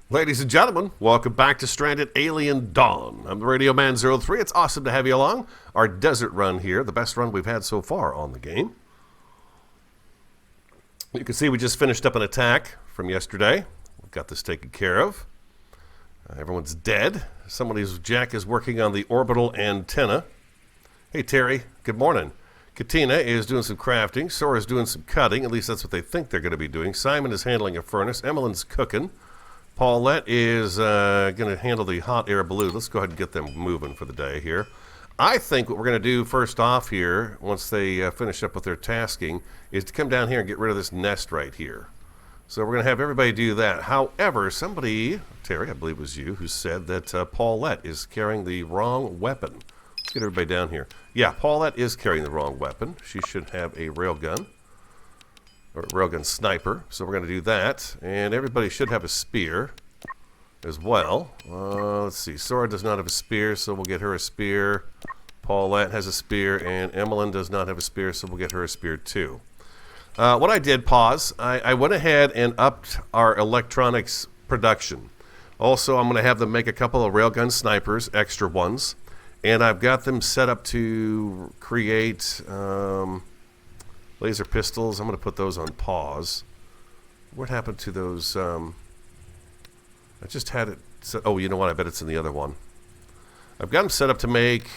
Ladies and gentlemen, welcome back to Stranded Alien Dawn. I'm the Radio Man 03. It's awesome to have you along. Our desert run here, the best run we've had so far on the game. You can see we just finished up an attack from yesterday. We've got this taken care of. Everyone's dead. Somebody's Jack is working on the orbital antenna. Hey Terry, good morning. Katina is doing some crafting. Sora's doing some cutting. At least that's what they think they're going to be doing. Simon is handling a furnace. Emmeline's cooking. Paulette is going to handle the hot air balloon. Let's go ahead and get them moving for the day here. I think what we're going to do first off here, once they finish up with their tasking, is to come down here and get rid of this nest right here. So we're going to have everybody do that. However, somebody, Terry, I believe it was you, who said that Paulette is carrying the wrong weapon. Let's get everybody down here. Yeah, Paulette is carrying the wrong weapon. She should have a railgun. Or railgun sniper, so we're going to do that. And everybody should have a spear as well. Let's see, Sora does not have a spear, so we'll get her a spear. Paulette has a spear, and Emmeline does not have a spear, so we'll get her a spear too. What I did, pause, I went ahead and upped our electronics production. Also, I'm going to have them make a couple of railgun snipers, extra ones. And I've got them set up to create... laser pistols. I'm going to put those on pause. What happened to those? I just had it set. Oh, you know what? I bet it's in the other one. I've got them set up to make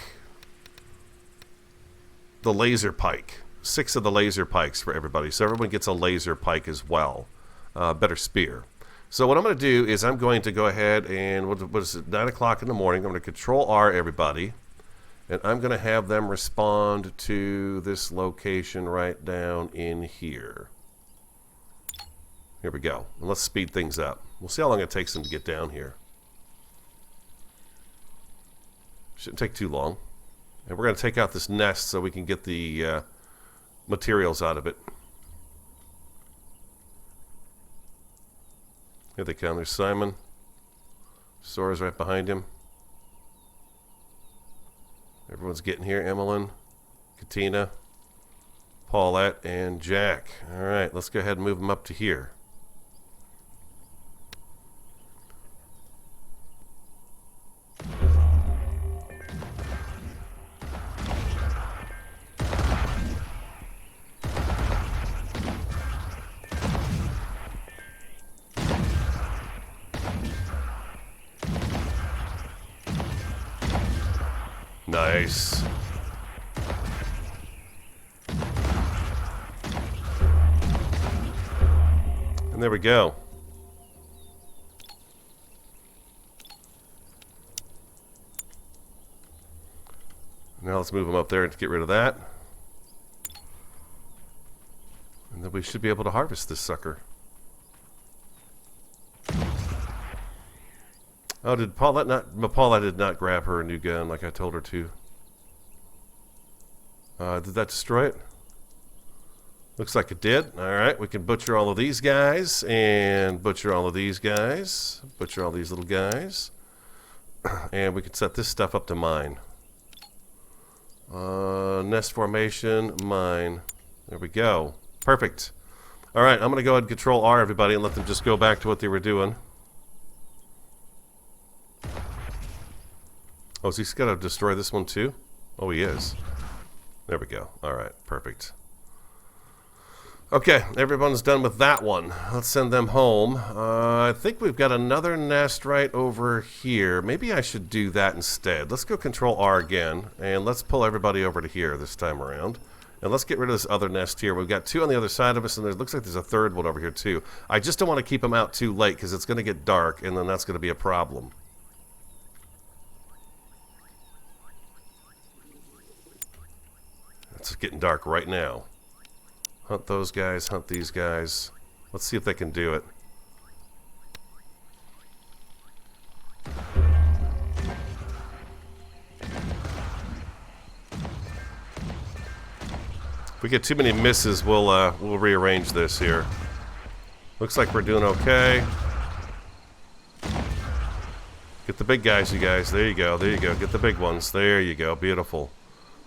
the laser pike. 6 of the laser pikes for everybody. So everyone gets a laser pike as well. Better spear. So what I'm going to do is I'm going to go ahead and, what is it, 9 o'clock in the morning. I'm going to control R everybody. And I'm going to have them respond to this location right down in here. Here we go. And let's speed things up. We'll see how long it takes them to get down here. Shouldn't take too long. And we're going to take out this nest so we can get the materials out of it. Here they come. There's Simon. Sora's right behind him. Everyone's getting here. Emmeline, Katina, Paulette, and Jack. All right, let's go ahead and move them up to here. Nice. And there we go. Now let's move them up there to get rid of that. And then we should be able to harvest this sucker. Oh, did Paulette not... Paulette did not grab her a new gun like I told her to. Did that destroy it? Looks like it did. Alright, we can butcher all of these guys. And butcher all of these guys. Butcher all these little guys. And we can set this stuff up to mine. Nest formation, mine. There we go. Perfect. Alright, I'm going to go ahead and control R everybody and let them just go back to what they were doing. Oh, is he got to destroy this one too? Oh, he is. There we go. Alright, perfect. Okay, everyone's done with that one. Let's send them home. I think we've got another nest right over here. Maybe I should do that instead. Let's go control R again, and let's pull everybody over to here this time around. And let's get rid of this other nest here. We've got 2 on the other side of us, and it looks like there's a third one over here too. I just don't want to keep them out too late because it's going to get dark, and then that's going to be a problem. It's getting dark right now. Hunt those guys, hunt these guys. Let's see if they can do it. If we get too many misses, we'll rearrange this here. Looks like we're doing okay. Get the big guys, you guys. There you go. There you go. Get the big ones. There you go. Beautiful.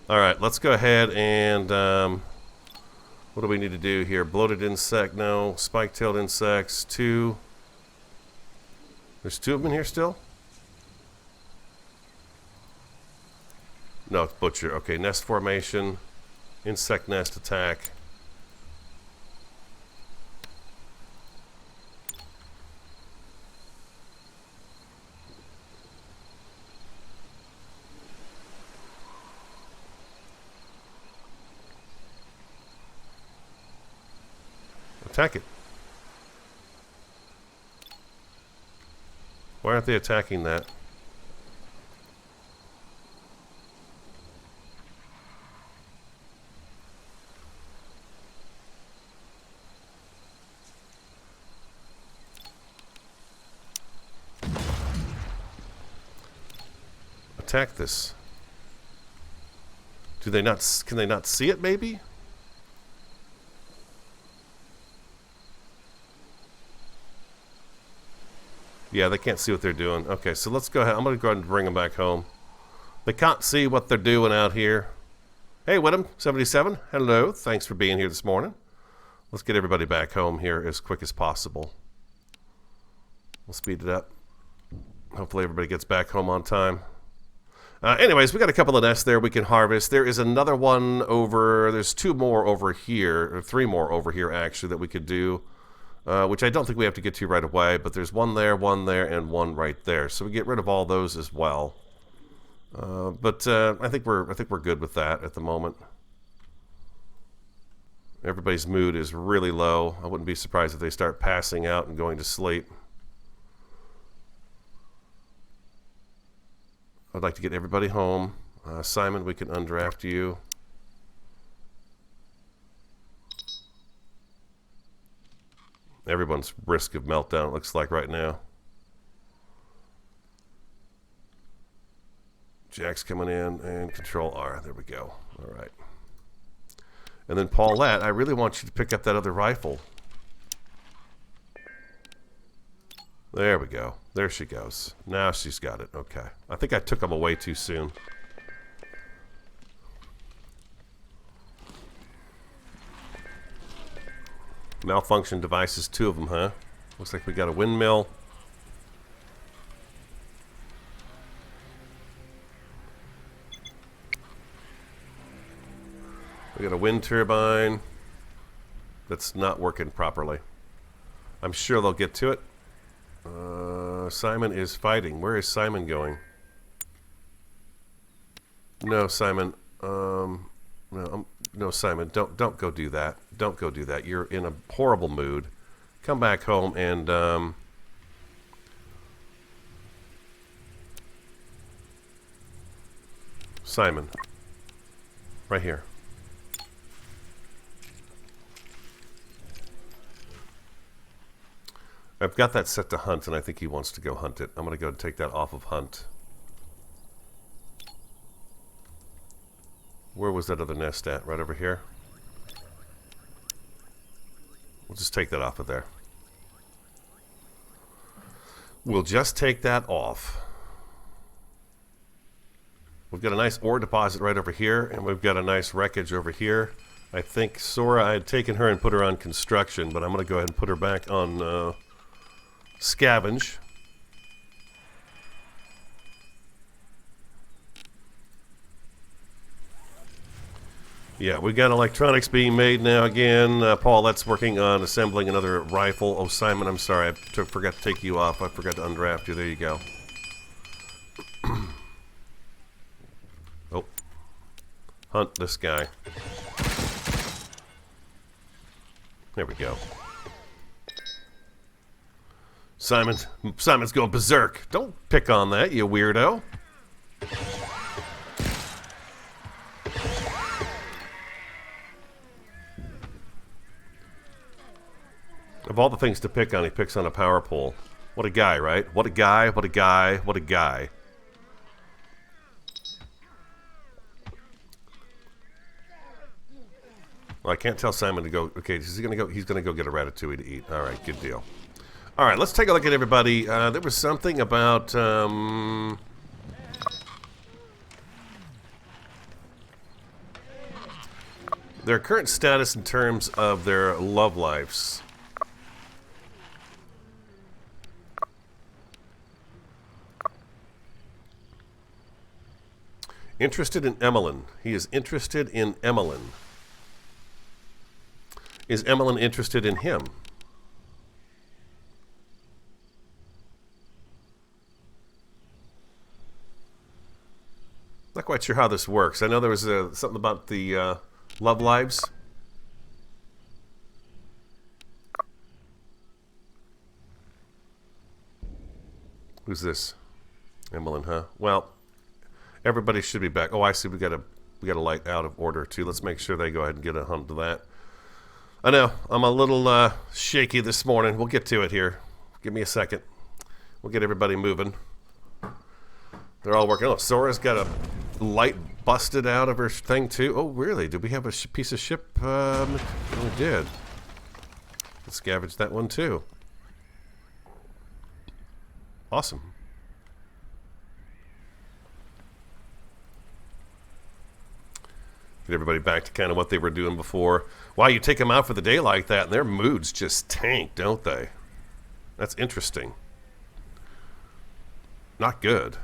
All right, let's go ahead and what do we need to do here? Bloated insect, no. Spike-tailed insects, 2. There's two of them in here still? No, it's butcher. Okay, nest formation. Insect nest attack. Attack it. Why aren't they attacking that? Attack this. Do they not? Can they not see it? Maybe. Yeah, they can't see what they're doing. Okay, so let's go ahead. I'm going to go ahead and bring them back home. They can't see what they're doing out here. Hey, Whittam77. Hello. Thanks for being here this morning. Let's get everybody back home here as quick as possible. We'll speed it up. Hopefully everybody gets back home on time. Anyways, we got a couple of nests there we can harvest. There is another one over... There's two more over here, or three more over here, actually, that we could do. Which I don't think we have to get to right away, but there's one there, and one right there. So we get rid of all those as well. But I think we're good with that at the moment. Everybody's mood is really low. I wouldn't be surprised if they start passing out and going to sleep. I'd like to get everybody home. Simon, we can undraft you. Everyone's risk of meltdown, it looks like right now. Jack's coming in, and Control R. There we go. All right. And then Paulette, I really want you to pick up that other rifle. There we go. There she goes. Now she's got it. Okay. I think I took them away too soon. Malfunction devices, two of them, huh? Looks like we got a windmill. We got a wind turbine that's not working properly. I'm sure they'll get to it. Simon is fighting. Where is Simon going? No, Simon. No, Simon. Don't go do that. Don't go do that. You're in a horrible mood. Come back home and Simon. Right here. I've got that set to hunt, and I think he wants to go hunt it. I'm going to go and take that off of hunt. Where was that other nest at? Right over here? We'll just take that off of there. We'll just take that off. We've got a nice ore deposit right over here, and we've got a nice wreckage over here. I think Sora, I had taken her and put her on construction, but I'm going to go ahead and put her back on scavenge. Yeah, we got electronics being made now again. Paul, that's working on assembling another rifle. Oh, Simon, I'm sorry. I forgot to take you off. I forgot to undraft you. There you go. Oh. Hunt this guy. There we go. Simon's going berserk. Don't pick on that, you weirdo. Of all the things to pick on, he picks on a power pole. What a guy, right? What a guy, what a guy, what a guy. Well, I can't tell Simon to go. Okay, he's gonna go get a ratatouille to eat. All right, good deal. All right, let's take a look at everybody. There was something about their current status in terms of their love lives. Interested in Emmeline. He is interested in Emmeline. Is Emmeline interested in him? Not quite sure how this works. I know there was something about the love lives. Who's this? Emmeline, huh? Well, everybody should be back. Oh, I see. We got a light out of order too. Let's make sure they go ahead and get a hunt to that. I know I'm a little shaky this morning. We'll get to it here. Give me a second. We'll get everybody moving. They're all working. Oh, Sora's got a light busted out of her thing too. Oh, really? Did we have a piece of ship? We did. Let's scavenge that one too. Awesome. Get everybody back to kind of what they were doing before. Wow, you take them out for the day like that, and their moods just tank, don't they? That's interesting. Not good.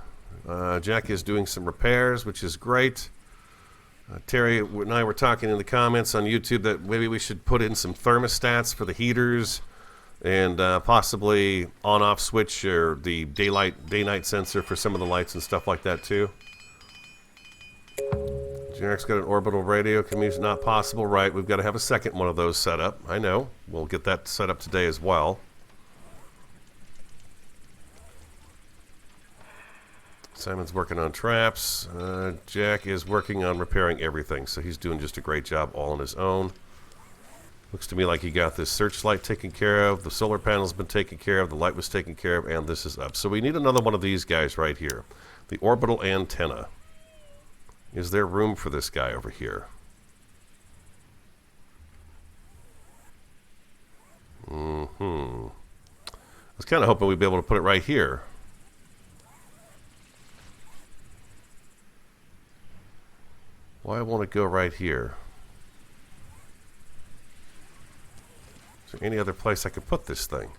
Jack is doing some repairs, which is great. Terry and I were talking in the comments on YouTube that maybe we should put in some thermostats for the heaters and possibly on-off switch or the day-night sensor for some of the lights and stuff like that too. Jarek's got an orbital radio. Commute's not possible. Right, we've got to have a second one of those set up. I know. We'll get that set up today as well. Simon's working on traps. Jack is working on repairing everything, so he's doing just a great job all on his own. Looks to me like he got this searchlight taken care of, the solar panel's been taken care of, the light was taken care of, and this is up. So we need another one of these guys right here. The orbital antenna. Is there room for this guy over here? I was kind of hoping we'd be able to put it right here. Why won't it go right here? Is there any other place I could put this thing?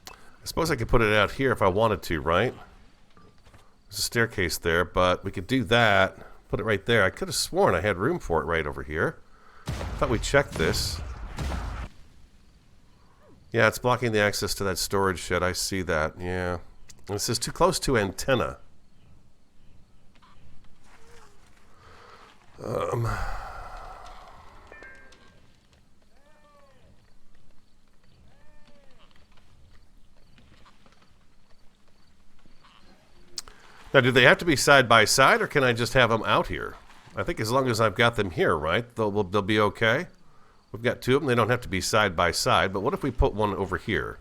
I suppose I could put it out here if I wanted to, right? There's a staircase there, but we could do that. Put it right there. I could have sworn I had room for it right over here. I thought we checked this. Yeah, it's blocking the access to that storage shed. I see that. Yeah. And it says too close to antenna. Now, do they have to be side by side, or can I just have them out here? I think as long as I've got them here, right, they'll be okay. We've got two of them. They don't have to be side by side. But what if we put one over here?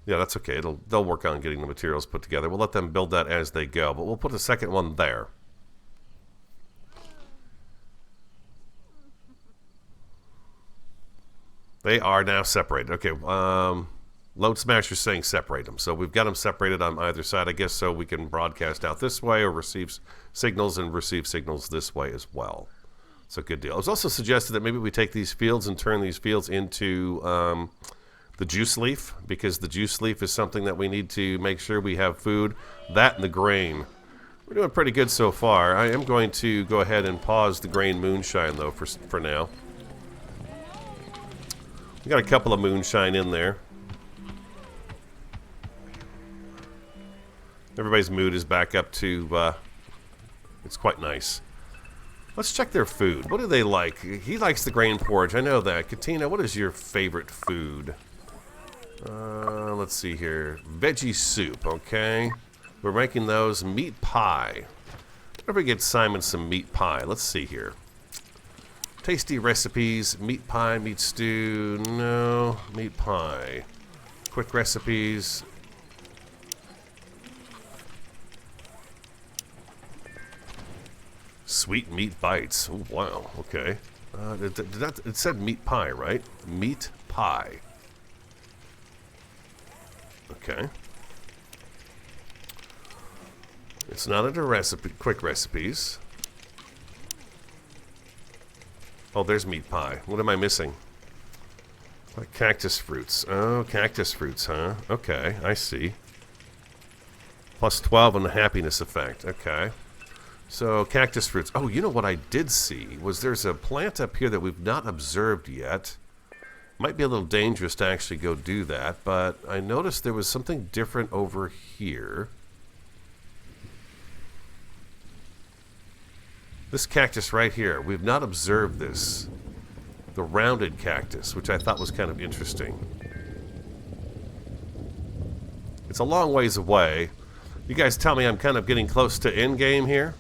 Yeah, that's okay. They'll work on getting the materials put together. We'll let them build that as they go. But we'll put a second one there. They are now separated. Okay. Load Smasher's saying separate them. So we've got them separated on either side, I guess, so we can broadcast out this way or receive signals and receive signals this way as well. It's a good deal. It was also suggested that maybe we take these fields and turn these fields into the juice leaf, because the juice leaf is something that we need to make sure we have food. That and the grain. We're doing pretty good so far. I am going to go ahead and pause the grain moonshine, though, for now. We got a couple of moonshine in there. Everybody's mood is back up to, it's quite nice. Let's check their food. What do they like? He likes the grain porridge. I know that. Katina, what is your favorite food? Let's see here. Veggie soup, okay. We're making those. Meat pie. Where do we get Simon some meat pie? Let's see here. Tasty recipes. Meat pie, meat stew. No. Meat pie. Quick recipes. Sweet meat bites. Oh, wow. Okay. It said meat pie, right? Meat pie. Okay. It's not under recipe, quick recipes. Oh, there's meat pie. What am I missing? Like cactus fruits. Oh, cactus fruits, huh? Okay, I see. Plus 12 on the happiness effect. Okay. So, cactus fruits. Oh, you know what I did see was there's a plant up here that we've not observed yet. Might be a little dangerous to actually go do that, but I noticed there was something different over here. This cactus right here, we've not observed this. The rounded cactus, which I thought was kind of interesting. It's a long ways away. You guys tell me I'm kind of getting close to end game here.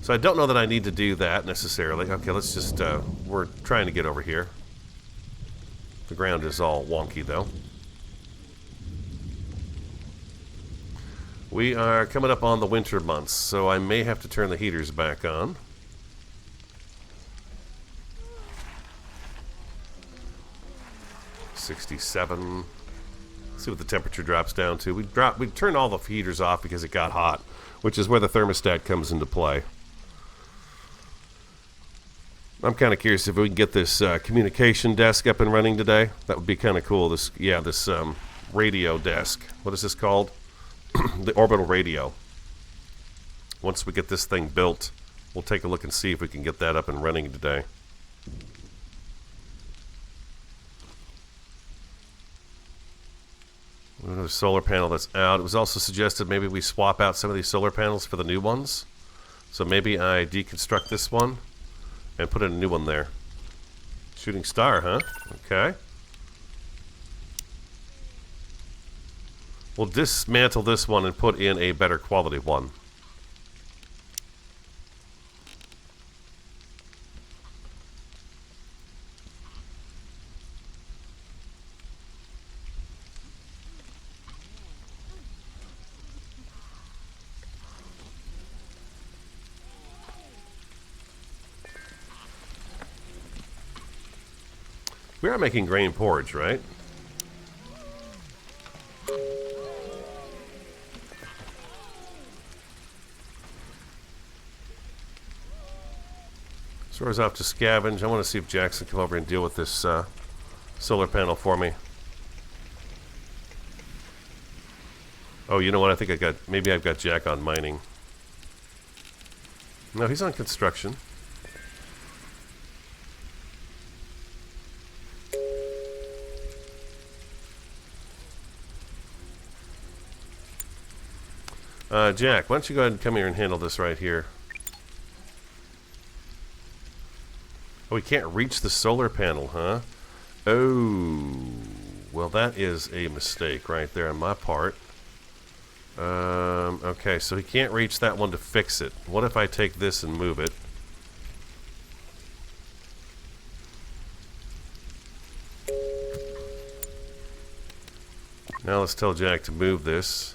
So I don't know that I need to do that necessarily. Okay, let's just, we're trying to get over here. The ground is all wonky though. We are coming up on the winter months, so I may have to turn the heaters back on. $67. Let's see what the temperature drops down to. We turned all the heaters off because it got hot, which is where the thermostat comes into play. I'm kind of curious if we can get this communication desk up and running today. That would be kind of cool. This radio desk. What is this called? The orbital radio. Once we get this thing built, we'll take a look and see if we can get that up and running today. Another solar panel that's out. It was also suggested maybe we swap out some of these solar panels for the new ones. So maybe I deconstruct this one and put in a new one there. Shooting star, huh? Okay. We'll dismantle this one and put in a better quality one. We are making grain porridge, right? Sora's off to scavenge. I want to see if Jackson can come over and deal with this solar panel for me. Oh, you know what? I think maybe I've got Jack on mining. No, he's on construction. Jack, why don't you go ahead and come here and handle this right here? Oh, we can't reach the solar panel, huh? Oh, well, that is a mistake right there on my part. Okay, so he can't reach that one to fix it. What if I take this and move it? Now let's tell Jack to move this.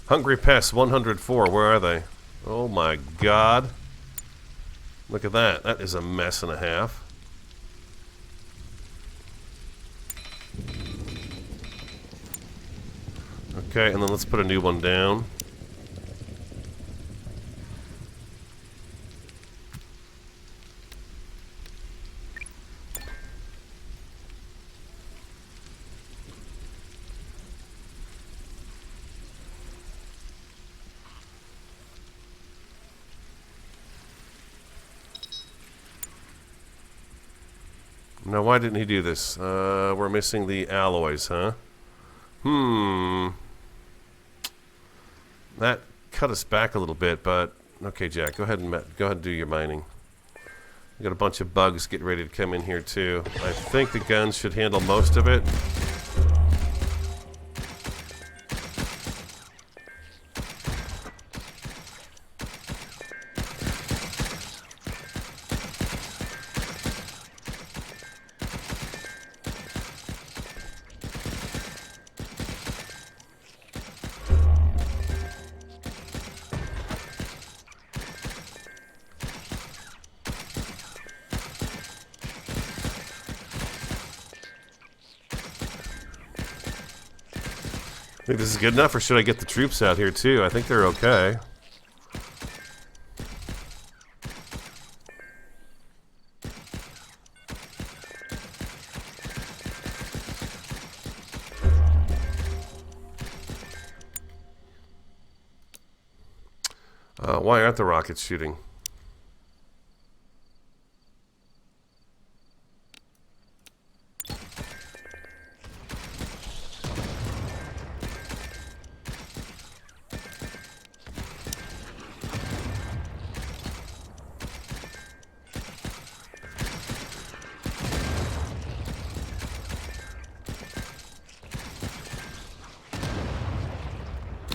Hungry Pests 104, where are they? Oh my god. Look at that. That is a mess and a half. Okay, and then let's put a new one down. Now, why didn't he do this? We're missing the alloys, huh? That cut us back a little bit, but okay, Jack, go ahead and do your mining. We got a bunch of bugs getting ready to come in here too. I think the guns should handle most of it. Think this is good enough, or should I get the troops out here too? I think they're okay. Why aren't the rockets shooting?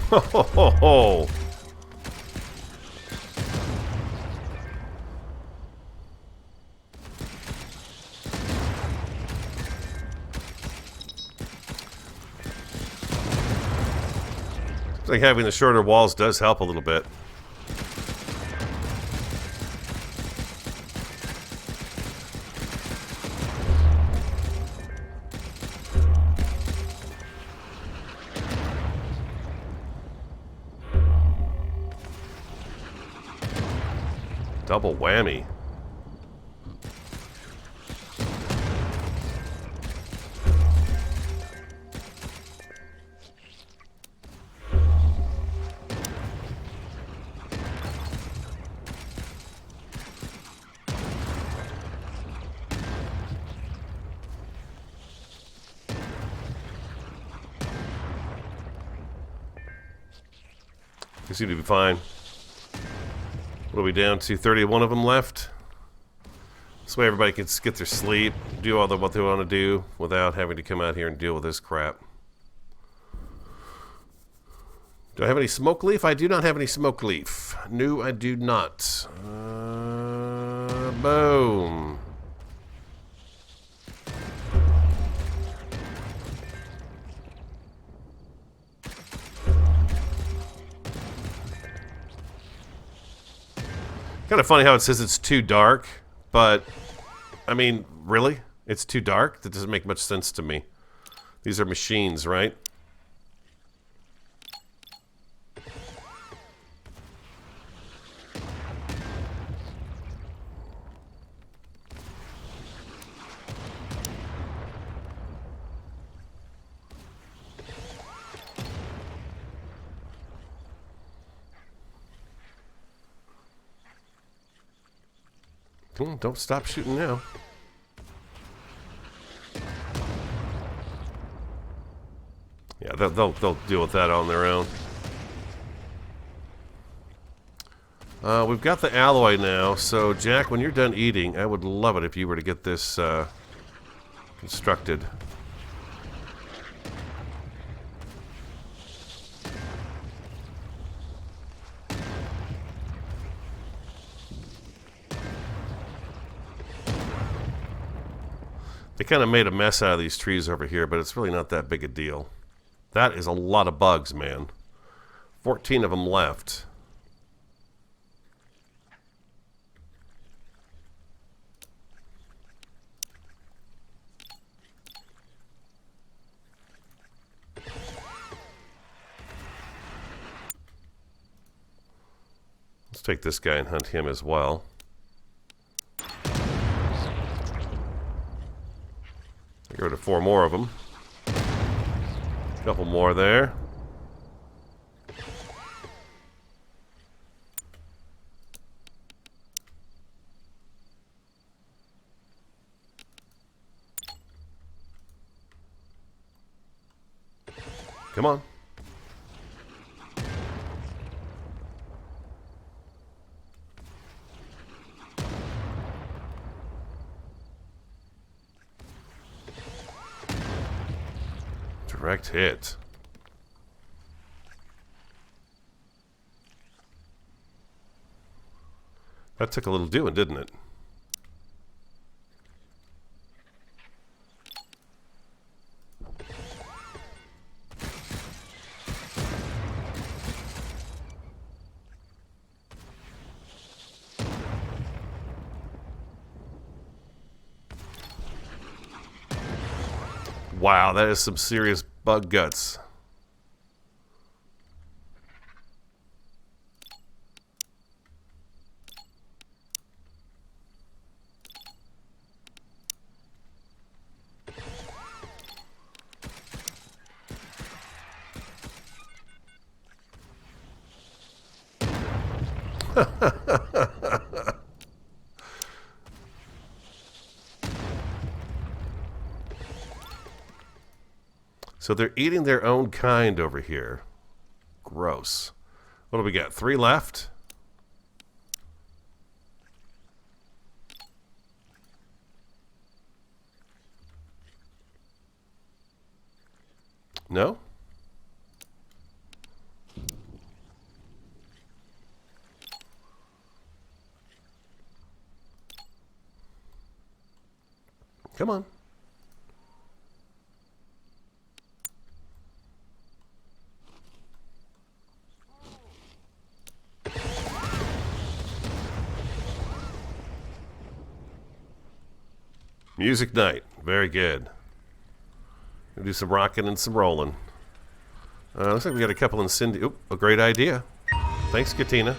Ho ho ho ho! Looks like having the shorter walls does help a little bit. Double whammy. We seem to be fine. What are we down to? 31 of them left. This way everybody can get their sleep, do all what they want to do without having to come out here and deal with this crap. Do I have any smoke leaf? I do not have any smoke leaf. No, I do not. Boom. Kind of funny how it says it's too dark, but I mean, really? It's too dark? That doesn't make much sense to me. These are machines, right? Don't stop shooting now. Yeah, they'll deal with that on their own. We've got the alloy now, so Jack, when you're done eating, I would love it if you were to get this constructed. They kind of made a mess out of these trees over here, but it's really not that big a deal. That is a lot of bugs, man. 14 of them left. Let's take this guy and hunt him as well. Get rid of 4 more of them. A couple more there. Come on. Direct hit. That took a little doing, didn't it? Wow, that is some serious bug guts. So they're eating their own kind over here. Gross. What do we got? 3 left? No? Come on. Music night. Very good. We'll do some rocking and some rolling. Looks like we got a couple in Cindy. Oop, a great idea. Thanks, Katina.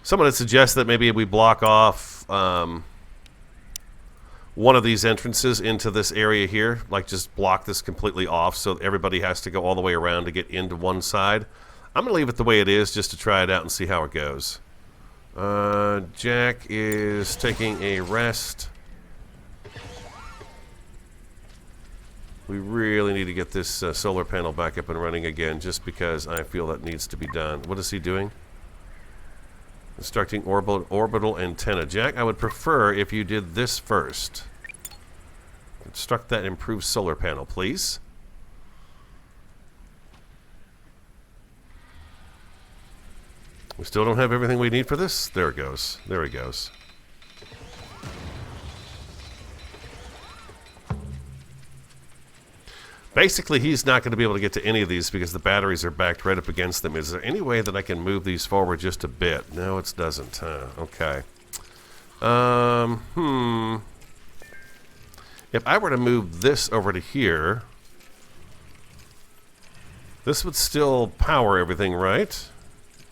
Someone had suggested that maybe we block off one of these entrances into this area here. Like just block this completely off so everybody has to go all the way around to get into one side. I'm going to leave it the way it is just to try it out and see how it goes. Jack is taking a rest. We really need to get this solar panel back up and running again just because I feel that needs to be done. What is he doing? Constructing orbital antenna. Jack, I would prefer if you did this first. Construct that improved solar panel, please. We still don't have everything we need for this? There it goes. There he goes. Basically, he's not going to be able to get to any of these because the batteries are backed right up against them. Is there any way that I can move these forward just a bit? No, it doesn't. Okay. If I were to move this over to here, this would still power everything, right?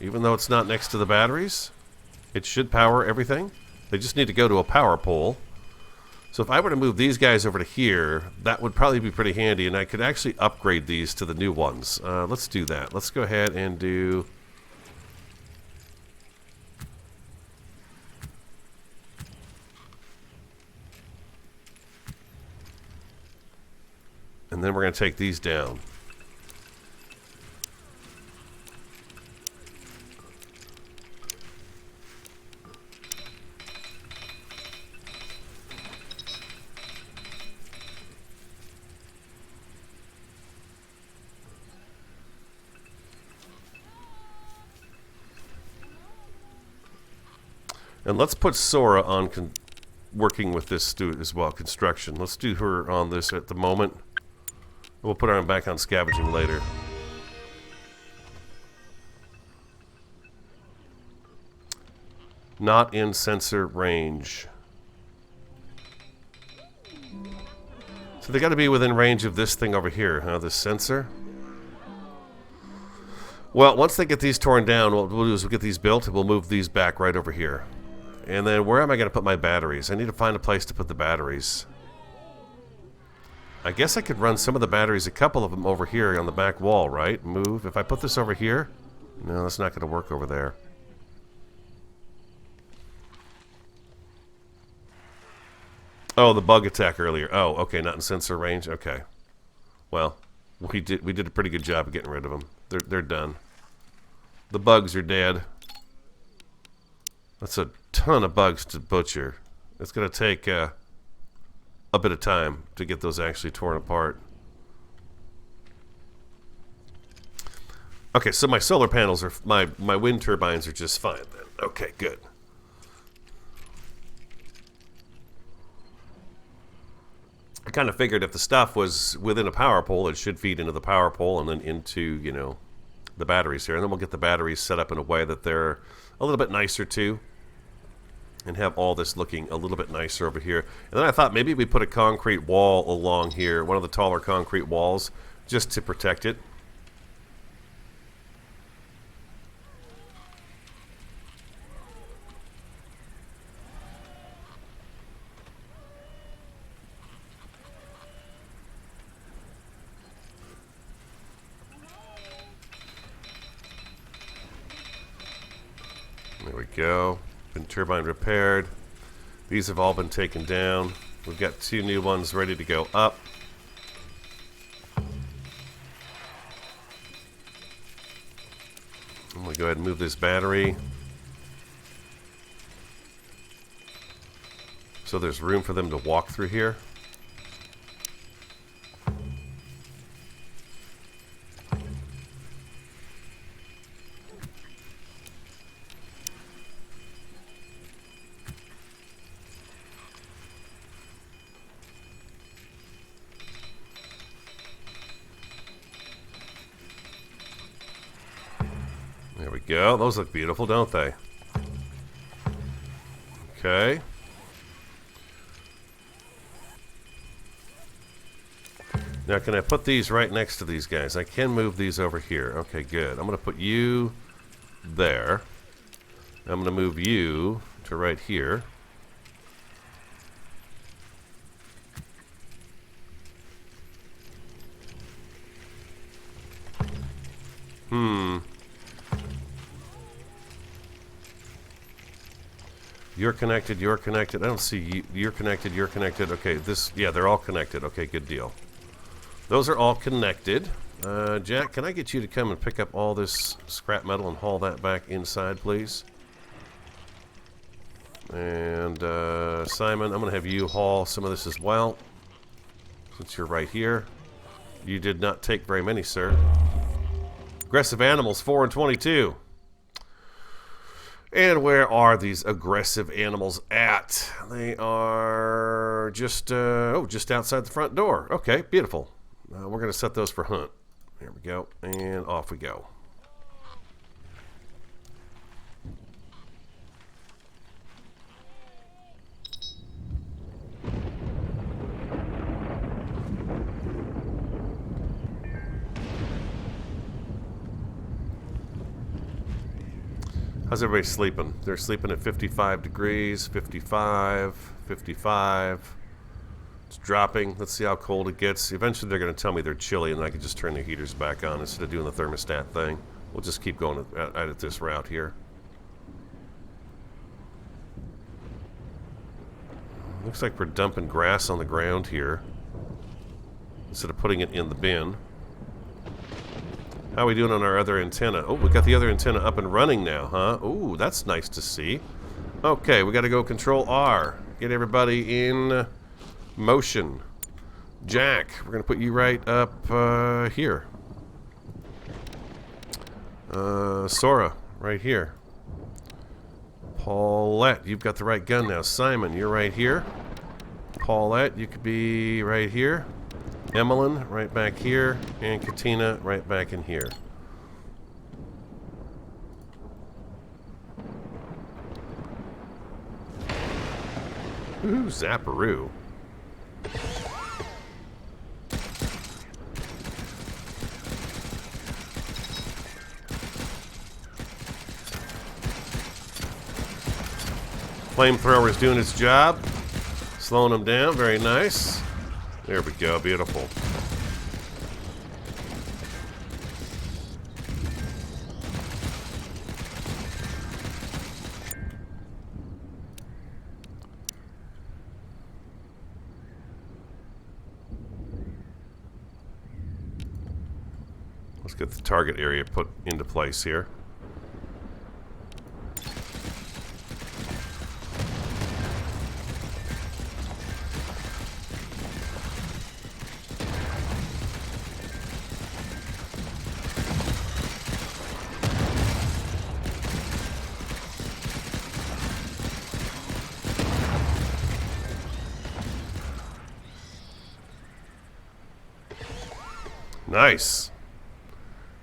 Even though it's not next to the batteries, it should power everything. They just need to go to a power pole. So if I were to move these guys over to here, that would probably be pretty handy, and I could actually upgrade these to the new ones. Let's do that. Let's go ahead and do... And then we're going to take these down. And let's put Sora on working with this as well, construction. Let's do her on this at the moment. We'll put her back on scavenging later. Not in sensor range. So they got to be within range of this thing over here, huh? This sensor. Well, once they get these torn down, what we'll do is we'll get these built and we'll move these back right over here. And then where am I going to put my batteries? I need to find a place to put the batteries. I guess I could run some of the batteries, a couple of them over here on the back wall, right? Move. If I put this over here, no, that's not going to work over there. Oh, the bug attack earlier. Oh, okay, not in sensor range. Okay. Well, we did a pretty good job of getting rid of them. They're done. The bugs are dead. That's a ton of bugs to butcher. It's going to take a bit of time to get those actually torn apart. Okay, so my solar panels are... My wind turbines are just fine then. Okay, good. I kind of figured if the stuff was within a power pole, it should feed into the power pole and then into, you know, the batteries here. And then we'll get the batteries set up in a way that they're a little bit nicer too. And have all this looking a little bit nicer over here. And then I thought maybe we put a concrete wall along here, one of the taller concrete walls, just to protect it. go. Been turbine repaired. These have all been taken down. We've got 2 new ones ready to go up. I'm going to go ahead and move this battery. So there's room for them to walk through here. There we go. Those look beautiful, don't they? Okay. Now, can I put these right next to these guys? I can move these over here. Okay, good. I'm going to put you there. I'm going to move you to right here. You're connected, you're connected. I don't see you. You're connected, you're connected. Okay, yeah, they're all connected. Okay, good deal. Those are all connected. Jack, can I get you to come and pick up all this scrap metal and haul that back inside, please? And Simon, I'm going to have you haul some of this as well, since you're right here. You did not take very many, sir. Aggressive animals, 4 and 22. And where are these aggressive animals at? They are just, just outside the front door. Okay, beautiful. We're going to set those for hunt. There we go. And off we go. How's everybody sleeping? They're sleeping at 55 degrees, 55, 55. It's dropping. Let's see how cold it gets. Eventually they're going to tell me they're chilly and I can just turn the heaters back on instead of doing the thermostat thing. We'll just keep going at it this route here. Looks like we're dumping grass on the ground here instead of putting it in the bin. How are we doing on our other antenna? Oh, we got the other antenna up and running now, huh? Ooh, that's nice to see. Okay, we got to go Control R. Get everybody in motion. Jack, we're going to put you right up here. Sora, right here. Paulette, you've got the right gun now. Simon, you're right here. Paulette, you could be right here. Emmeline, right back here. And Katina, right back in here. Ooh, Zapparoo. Flamethrower's doing its job. Slowing them down, very nice. There we go, beautiful. Let's get the target area put into place here. Nice.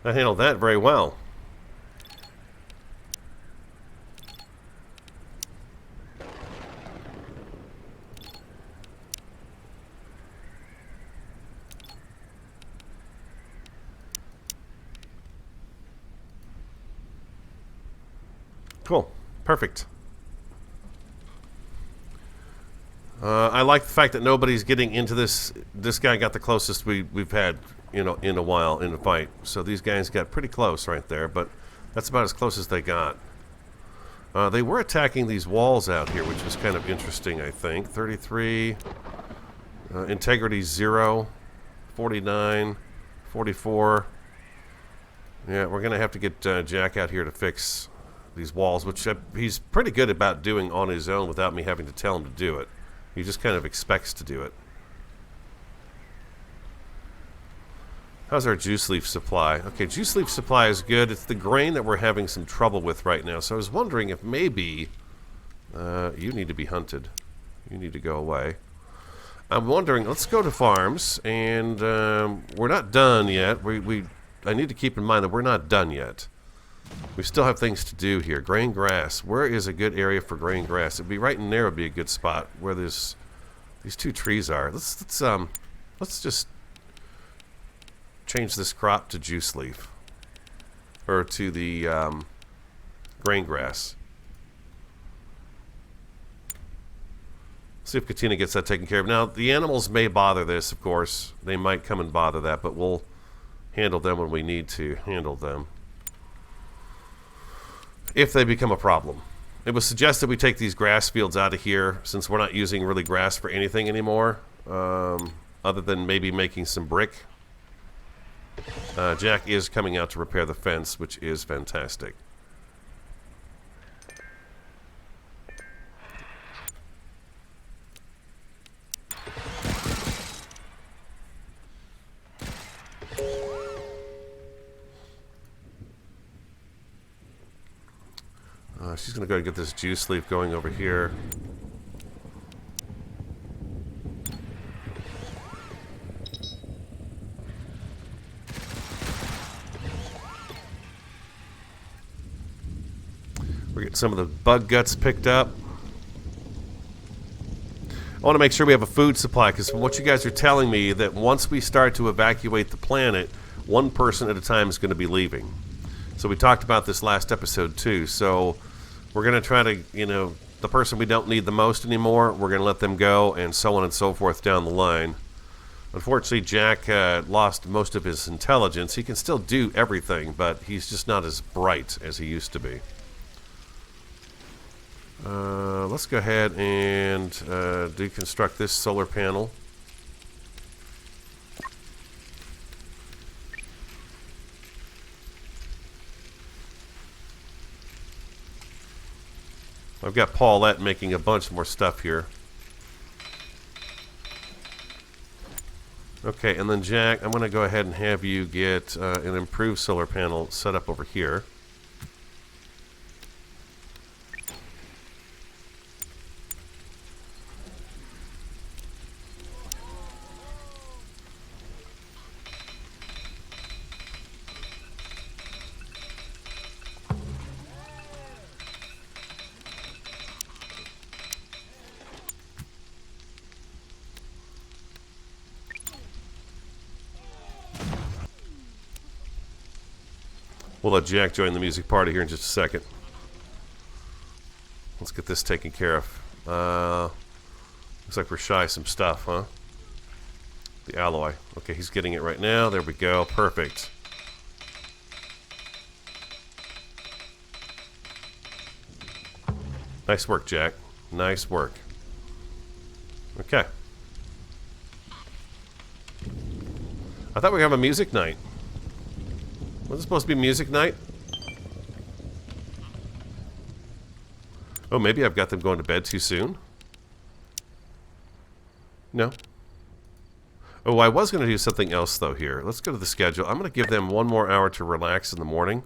I handled that very well. Cool. Perfect. I like the fact that nobody's getting into this. This guy got the closest we've had, in a while in a fight. So these guys got pretty close right there, but that's about as close as they got. They were attacking these walls out here, which was kind of interesting, I think. 33. Integrity 0. 49. 44. Yeah, we're going to have to get Jack out here to fix these walls, which he's pretty good about doing on his own without me having to tell him to do it. He just kind of expects to do it. How's our juice leaf supply? Okay, juice leaf supply is good. It's the grain that we're having some trouble with right now. So I was wondering if maybe you need to be hunted. You need to go away. I'm wondering, let's go to farms, and we're not done yet. I need to keep in mind that we're not done yet. We still have things to do here. Grain grass. Where is a good area for grain grass? It'd be right in there would be a good spot where these two trees are. Let's just change this crop to juice leaf, or to the grain grass. See if Katina gets that taken care of. Now, the animals may bother this, of course. They might come and bother that, but we'll handle them when we need to handle them. If they become a problem. It was suggested we take these grass fields out of here, since we're not using really grass for anything anymore, other than maybe making some brick. Jack is coming out to repair the fence, which is fantastic. She's going to go and get this juice leaf going over here. We're getting some of the bug guts picked up. I want to make sure we have a food supply, because from what you guys are telling me, that once we start to evacuate the planet, one person at a time is going to be leaving. So we talked about this last episode too. So we're going to try to, the person we don't need the most anymore, we're going to let them go, and so on and so forth down the line. Unfortunately, Jack lost most of his intelligence. He can still do everything, but he's just not as bright as he used to be. Let's go ahead and deconstruct this solar panel. I've got Paulette making a bunch more stuff here. Okay, and then Jack, I'm going to go ahead and have you get an improved solar panel set up over here. We'll let Jack join the music party here in just a second. Let's get this taken care of. Looks like we're shy some stuff, huh? The alloy. Okay, he's getting it right now. There we go. Perfect. Nice work, Jack. Nice work. Okay. I thought we were having a music night. Was it supposed to be music night? Oh, maybe I've got them going to bed too soon? No. Oh, I was going to do something else, though, here. Let's go to the schedule. I'm going to give them 1 more hour to relax in the morning.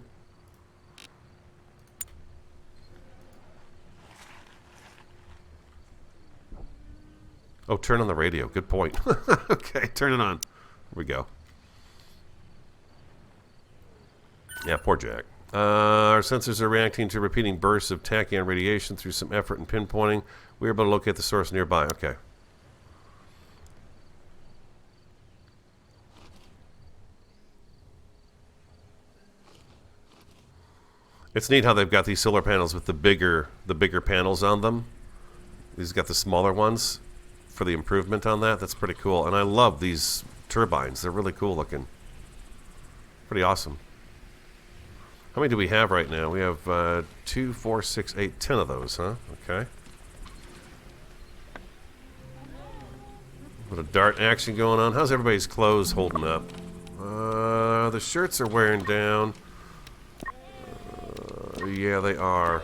Oh, turn on the radio. Good point. Okay, turn it on. Here we go. Yeah, poor Jack. Our sensors are reacting to repeating bursts of tachyon radiation. Through some effort and pinpointing, we were able to locate the source nearby. Okay. It's neat how they've got these solar panels with the bigger panels on them. These got the smaller ones for the improvement on that. That's pretty cool. And I love these turbines. They're really cool looking. Pretty awesome. How many do we have right now? We have 2, 4, 6, 8, 10 of those, huh? Okay. A bit of dart action going on. How's everybody's clothes holding up? The shirts are wearing down. Yeah, they are.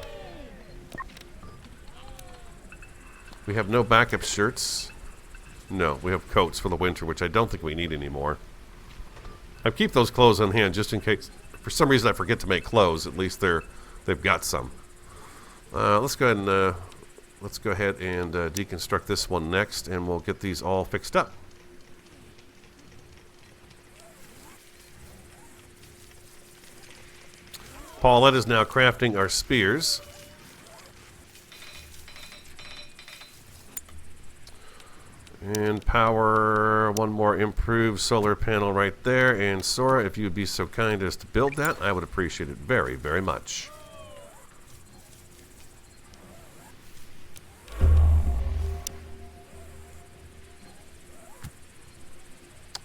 We have no backup shirts. No, we have coats for the winter, which I don't think we need anymore. I keep those clothes on hand just in case, for some reason, I forget to make clothes. At least they've got some. Let's go ahead and deconstruct this one next, and we'll get these all fixed up. Paulette is now crafting our spears. And power one more improved solar panel right there. And Sora, if you would be so kind as to build that, I would appreciate it very, very much.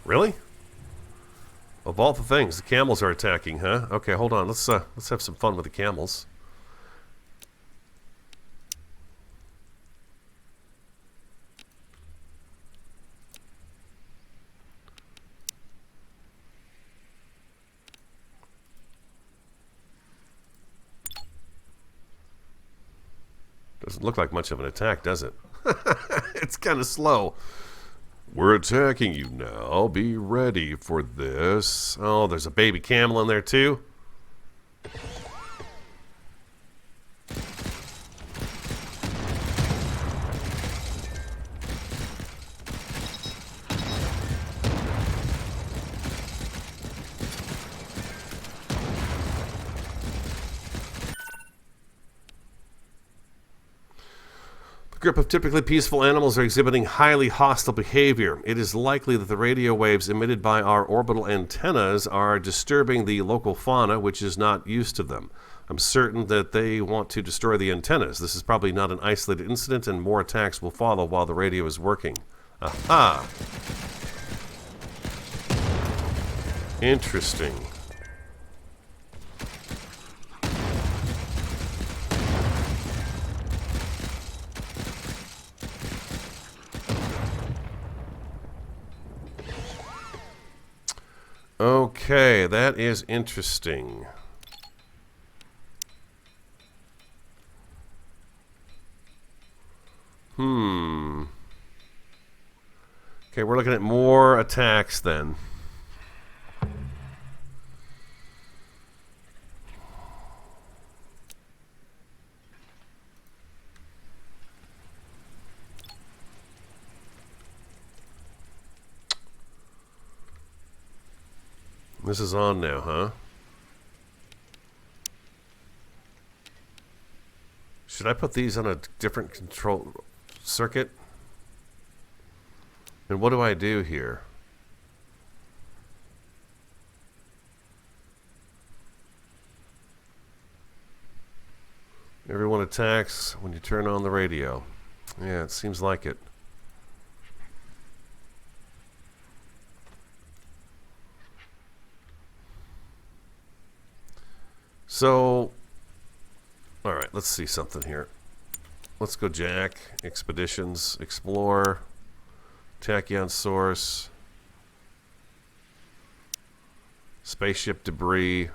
Really? Of all the things, the camels are attacking, huh? Okay, hold on. Let's have some fun with the camels. Doesn't look like much of an attack, does it? It's kind of slow. We're attacking you now. Be ready for this. Oh, there's a baby camel in there too. A group of typically peaceful animals are exhibiting highly hostile behavior. It is likely that the radio waves emitted by our orbital antennas are disturbing the local fauna, which is not used to them. I'm certain that they want to destroy the antennas. This is probably not an isolated incident, and more attacks will follow while the radio is working. Aha! Interesting. Okay, that is interesting. Okay, we're looking at more attacks then. This is on now, huh? Should I put these on a different control circuit? And what do I do here? Everyone attacks when you turn on the radio. Yeah, it seems like it. So, alright, let's see something here. Let's go Jack, Expeditions, Explore, Tachyon Source, Spaceship Debris.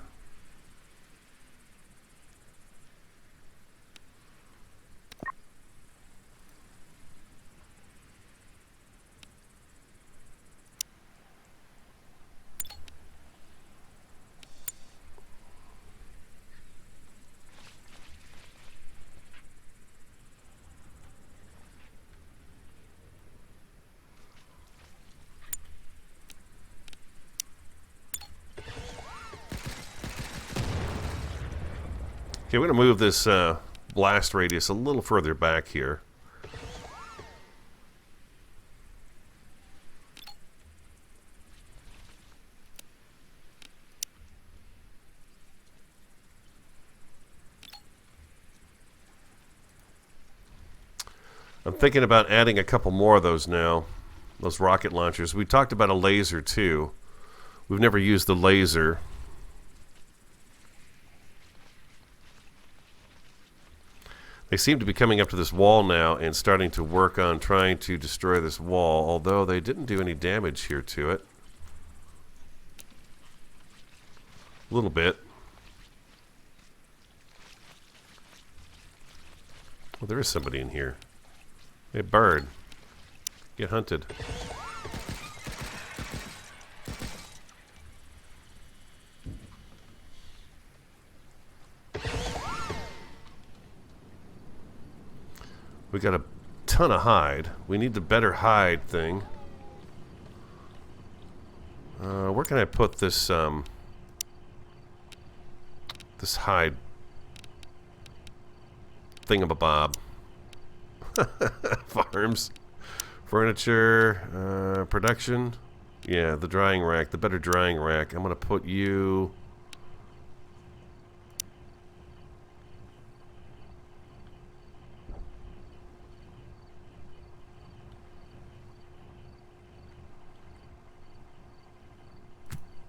Okay, we're going to move this blast radius a little further back here. I'm thinking about adding a couple more of those now, those rocket launchers. We talked about a laser too. We've never used the laser. They seem to be coming up to this wall now and starting to work on trying to destroy this wall, although they didn't do any damage here to it. A little bit. Well, there is somebody in here. Hey, bird. Get hunted. We got a ton of hide. We need the better hide thing. Where can I put this this hide thingamabob? Farms, furniture, production. Yeah, the drying rack, the better drying rack. I'm gonna put you.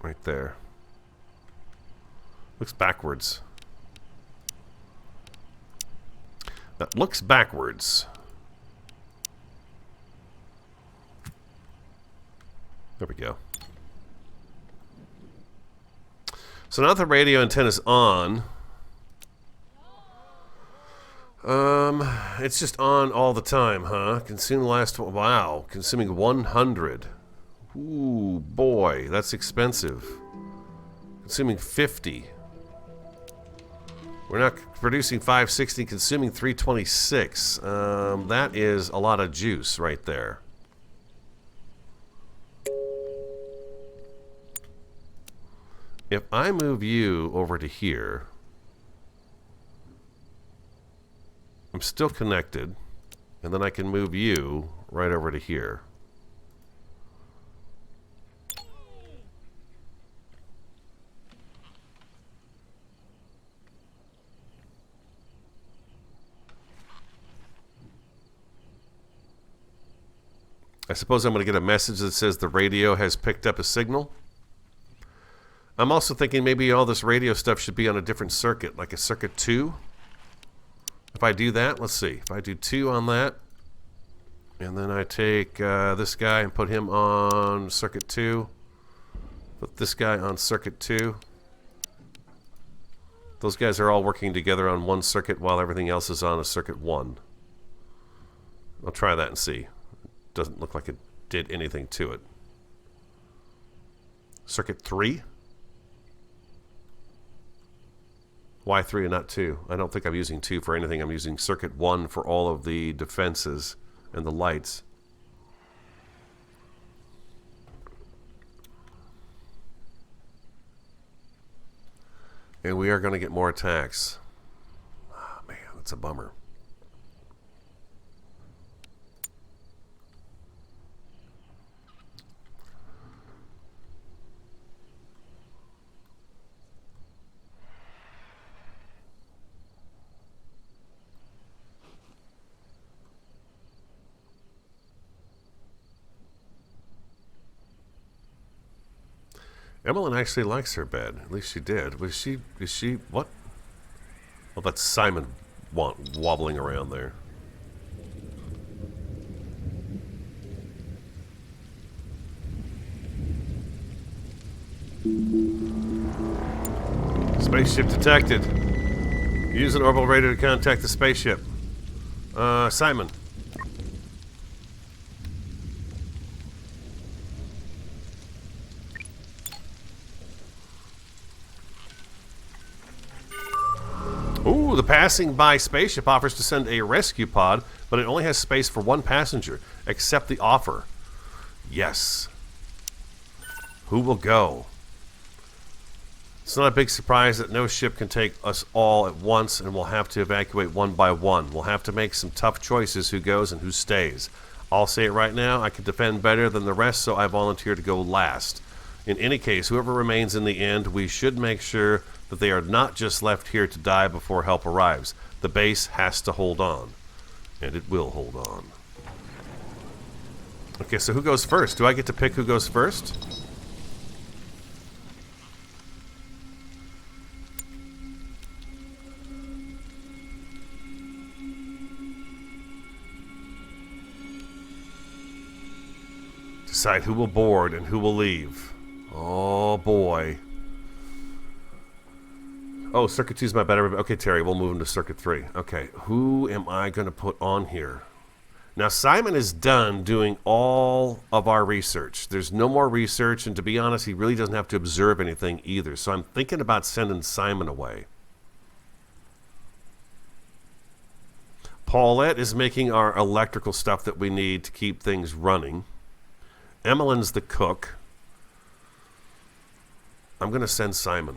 Right there. Looks backwards. That looks backwards. There we go. So now that the radio antenna's on, it's just on all the time, huh? Consume the last one. Wow, consuming 100. Ooh, boy, that's expensive. Consuming 50. We're not producing 560, consuming 326. That is a lot of juice right there. If I move you over to here, I'm still connected, and then I can move you right over to here. I suppose I'm going to get a message that says the radio has picked up a signal. I'm also thinking maybe all this radio stuff should be on a different circuit, like a circuit 2. If I do that, let's see. If I do 2 on that, and then I take this guy and put him on circuit 2, put this guy on circuit 2. Those guys are all working together on one circuit while everything else is on a circuit 1. I'll try that and see. Doesn't look like it did anything to it. Circuit 3? Why 3 and not 2? I don't think I'm using 2 for anything. I'm using circuit 1 for all of the defenses and the lights. And we are going to get more attacks. Oh, man, that's a bummer. Emmeline actually likes her bed. At least she did. Is she, what? Well, that's Simon wobbling around there. Spaceship detected. Use an orbital radar to contact the spaceship. Simon. Ooh, the passing by spaceship offers to send a rescue pod, but it only has space for 1 passenger. Accept the offer. Yes. Who will go? It's not a big surprise that no ship can take us all at once, and we'll have to evacuate one by one. We'll have to make some tough choices who goes and who stays. I'll say it right now, I can defend better than the rest, so I volunteer to go last. In any case, whoever remains in the end, we should make sure that they are not just left here to die before help arrives. The base has to hold on. And it will hold on. Okay, so who goes first? Do I get to pick who goes first? Decide who will board and who will leave. Oh, boy. Oh, Circuit 2 is my better... Okay, Terry, we'll move him to Circuit 3. Okay, who am I going to put on here? Now, Simon is done doing all of our research. There's no more research, and to be honest, he really doesn't have to observe anything either. So I'm thinking about sending Simon away. Paulette is making our electrical stuff that we need to keep things running. Emmeline's the cook. I'm going to send Simon.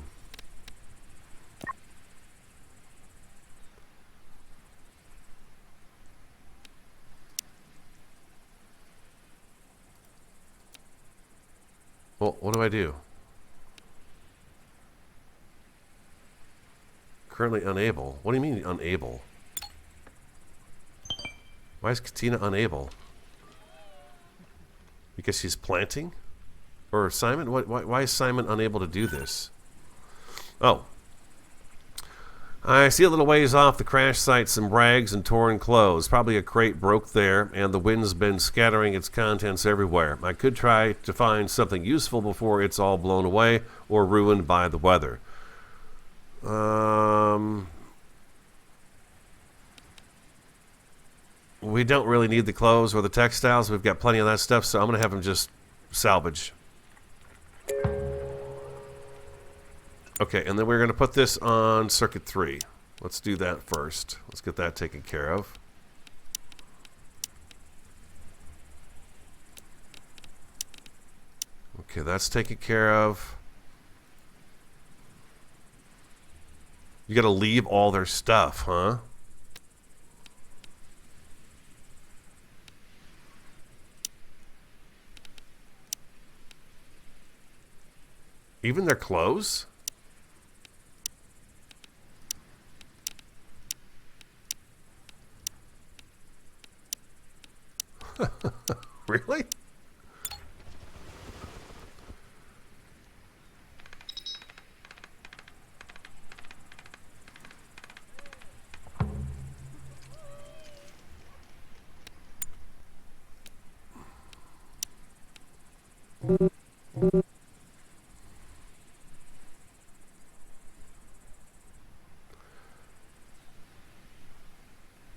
Well, what do I do? Currently unable. What do you mean unable? Why is Katina unable? Because she's planting? Or Simon? Why is Simon unable to do this? Oh. I see a little ways off the crash site some rags and torn clothes. Probably a crate broke there, and the wind's been scattering its contents everywhere. I could try to find something useful before it's all blown away or ruined by the weather. We don't really need the clothes or the textiles. We've got plenty of that stuff, so I'm going to have them just salvage. Okay, and then we're going to put this on Circuit 3. Let's do that first. Let's get that taken care of. Okay, that's taken care of. You got to leave all their stuff, huh? Even their clothes? Really?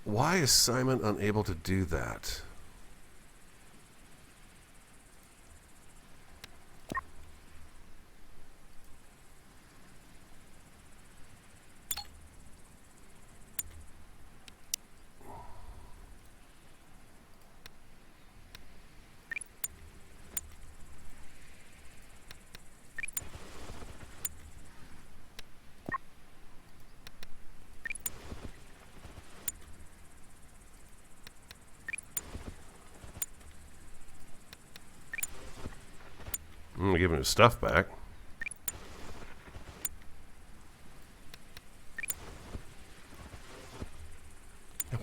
Why is Simon unable to do that? I'm going to give him his stuff back.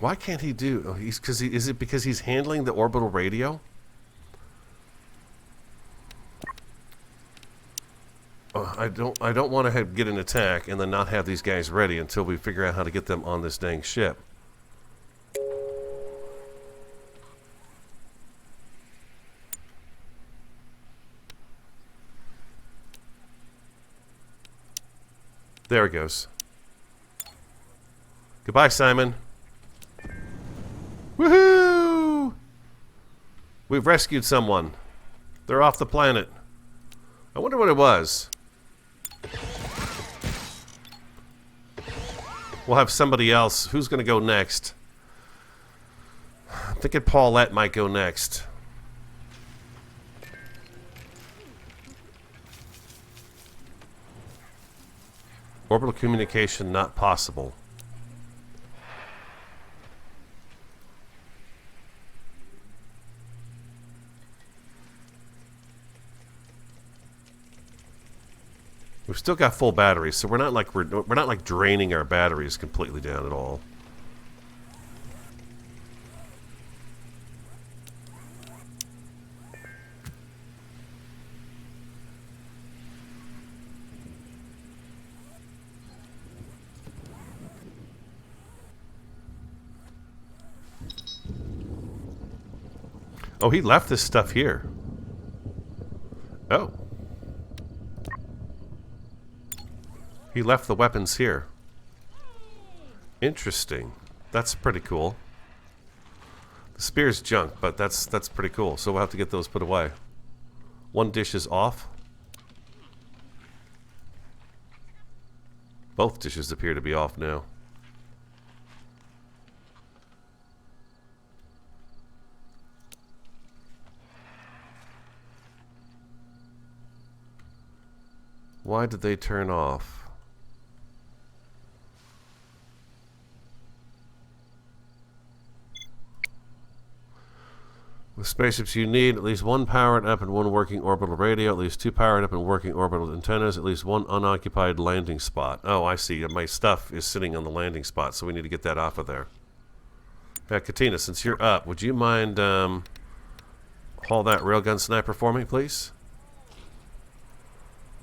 Why can't he do? Oh, is it because he's handling the orbital radio? I don't want to get an attack and then not have these guys ready until we figure out how to get them on this dang ship. There it goes. Goodbye, Simon. Woohoo! We've rescued someone. They're off the planet. I wonder what it was. We'll have somebody else. Who's going to go next? I'm thinking Paulette might go next. Orbital communication not possible. We've still got full batteries, so we're not like draining our batteries completely down at all. Oh, he left this stuff here. Oh. He left the weapons here. Interesting. That's pretty cool. The spear's junk, but that's pretty cool. So we'll have to get those put away. One dish is off. Both dishes appear to be off now. Why did they turn off? With spaceships, you need at least one powered up and one working orbital radio, at least two powered up and working orbital antennas, at least one unoccupied landing spot. Oh, I see. My stuff is sitting on the landing spot, so we need to get that off of there. Katina, since you're up, would you mind haul that railgun sniper for me, please?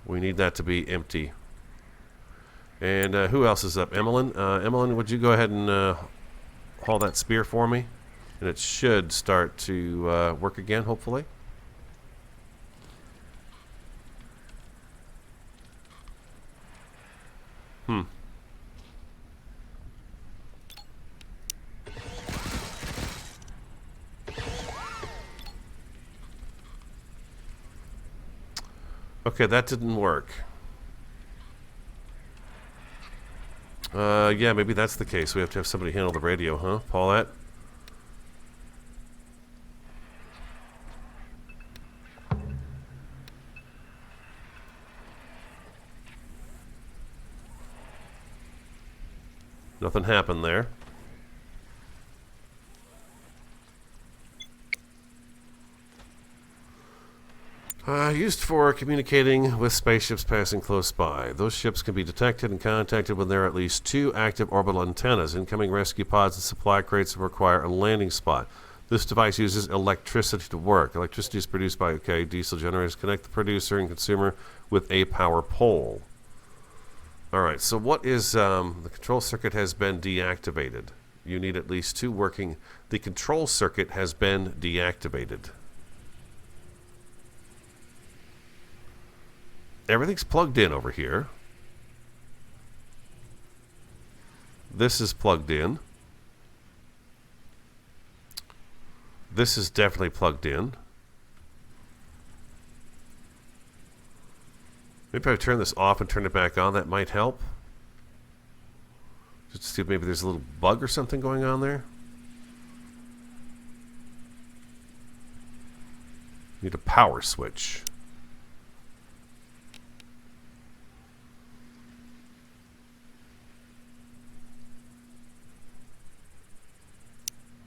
We need that to be empty. And who else is up? Emmeline? Emmeline, would you go ahead and haul that spear for me? And it should start to work again, hopefully. Okay, that didn't work. Yeah, maybe that's the case. We have to have somebody handle the radio, huh, Paulette? Nothing happened there. Used for communicating with spaceships passing close by. Those ships can be detected and contacted when there are at least two active orbital antennas. Incoming rescue pods and supply crates require a landing spot. This device uses electricity to work. Electricity is produced by diesel generators. Connect the producer and consumer with a power pole. Alright, so what is... the control circuit has been deactivated. You need at least two working... The control circuit has been deactivated. Everything's plugged in over here. This is plugged in. This is definitely plugged in. Maybe if I turn this off and turn it back on, that might help. Just to see if maybe there's a little bug or something going on there. Need a power switch.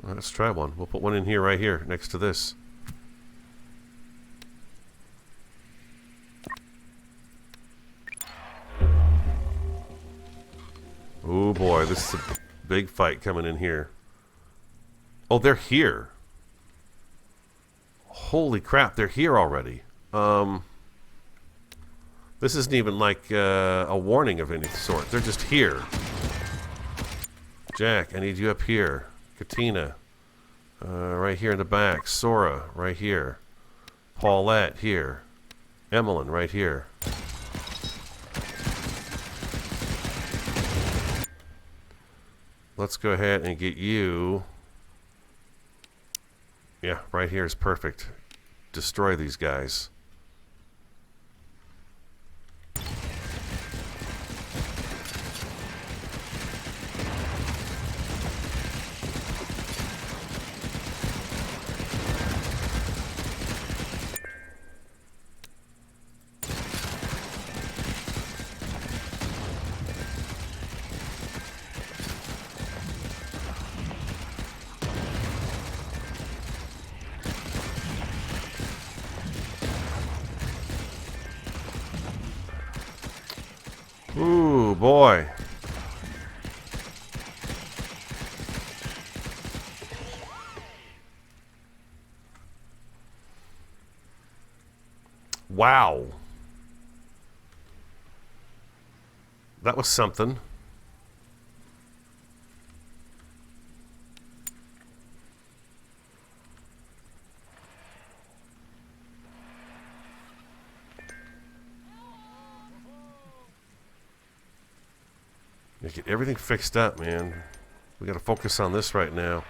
Let's try one. We'll put one in here, right here, next to this. Oh boy, this is a big fight coming in here. Oh, they're here. Holy crap, they're here already. This isn't even like a warning of any sort. They're just here. Jack, I need you up here. Katina, right here in the back. Sora, right here. Paulette, here. Emmeline, right here. Let's go ahead and get you. Yeah, right here is perfect. Destroy these guys. Ooh, boy. Wow. That was something. Get everything fixed up, man. We gotta focus on this right now.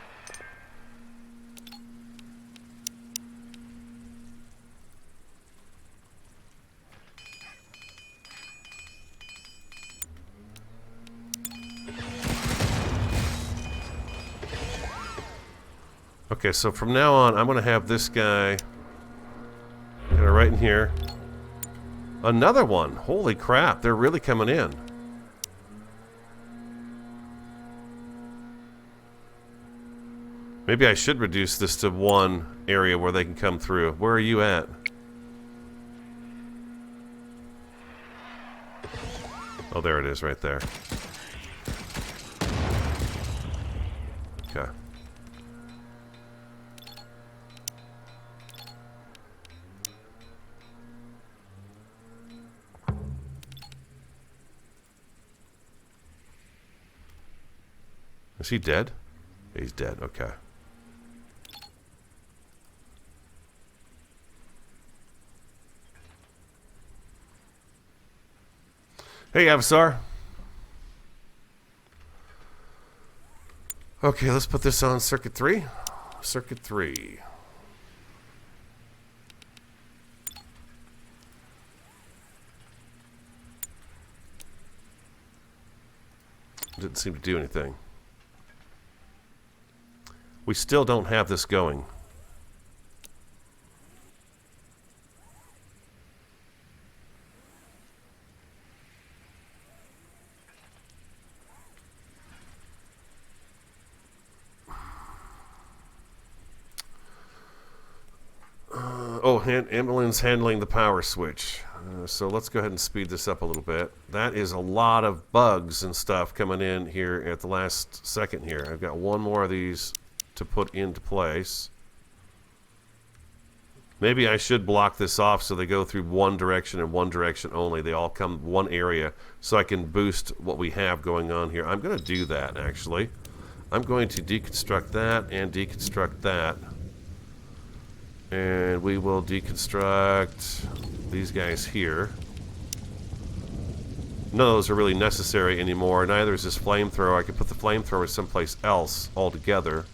Okay, so from now on, I'm gonna have this guy right in here. Another one. Holy crap, they're really coming in. Maybe I should reduce this to one area where they can come through. Where are you at? Oh, there it is right there. Okay. Is he dead? He's dead, okay. Hey, Avsar. Okay, let's put this on circuit 3. Circuit 3. Didn't seem to do anything. We still don't have this going. Ambulance handling the power switch. So let's go ahead and speed this up a little bit. That is a lot of bugs and stuff coming in here at the last second here. I've got one more of these to put into place. Maybe I should block this off so they go through one direction and one direction only. They all come one area so I can boost what we have going on here. I'm going to do that, actually. I'm going to deconstruct that and deconstruct that. And we will deconstruct these guys here. None of those are really necessary anymore. Neither is this flamethrower. I can put the flamethrower someplace else altogether.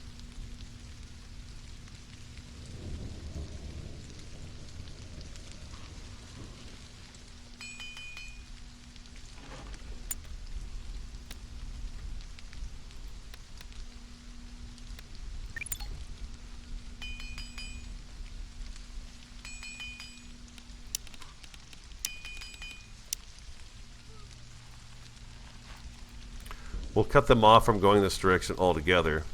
We'll cut them off from going this direction altogether.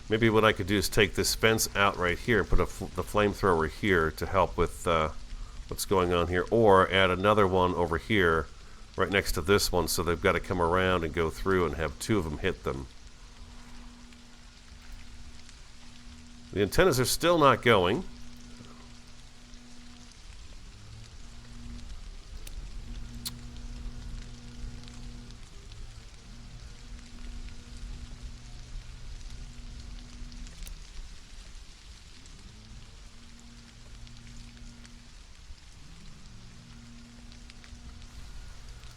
Maybe what I could do is take this fence out right here and put the flamethrower here to help with what's going on here, or add another one over here right next to this one so they've got to come around and go through and have two of them hit them. The antennas are still not going.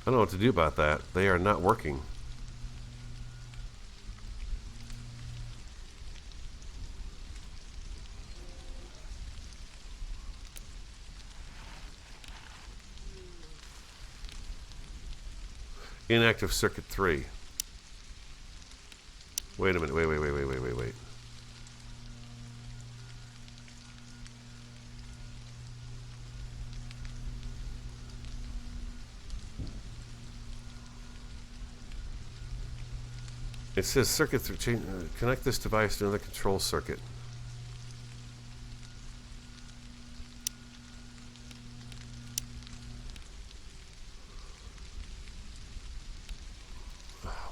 I don't know what to do about that. They are not working. Inactive circuit 3. Wait a minute. Wait. It says circuit 3, connect this device to another control circuit.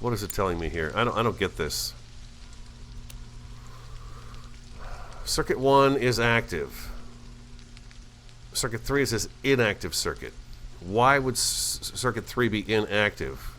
What is it telling me here? I don't get this. Circuit 1 is active. Circuit 3 says inactive circuit. Why would circuit 3 be inactive?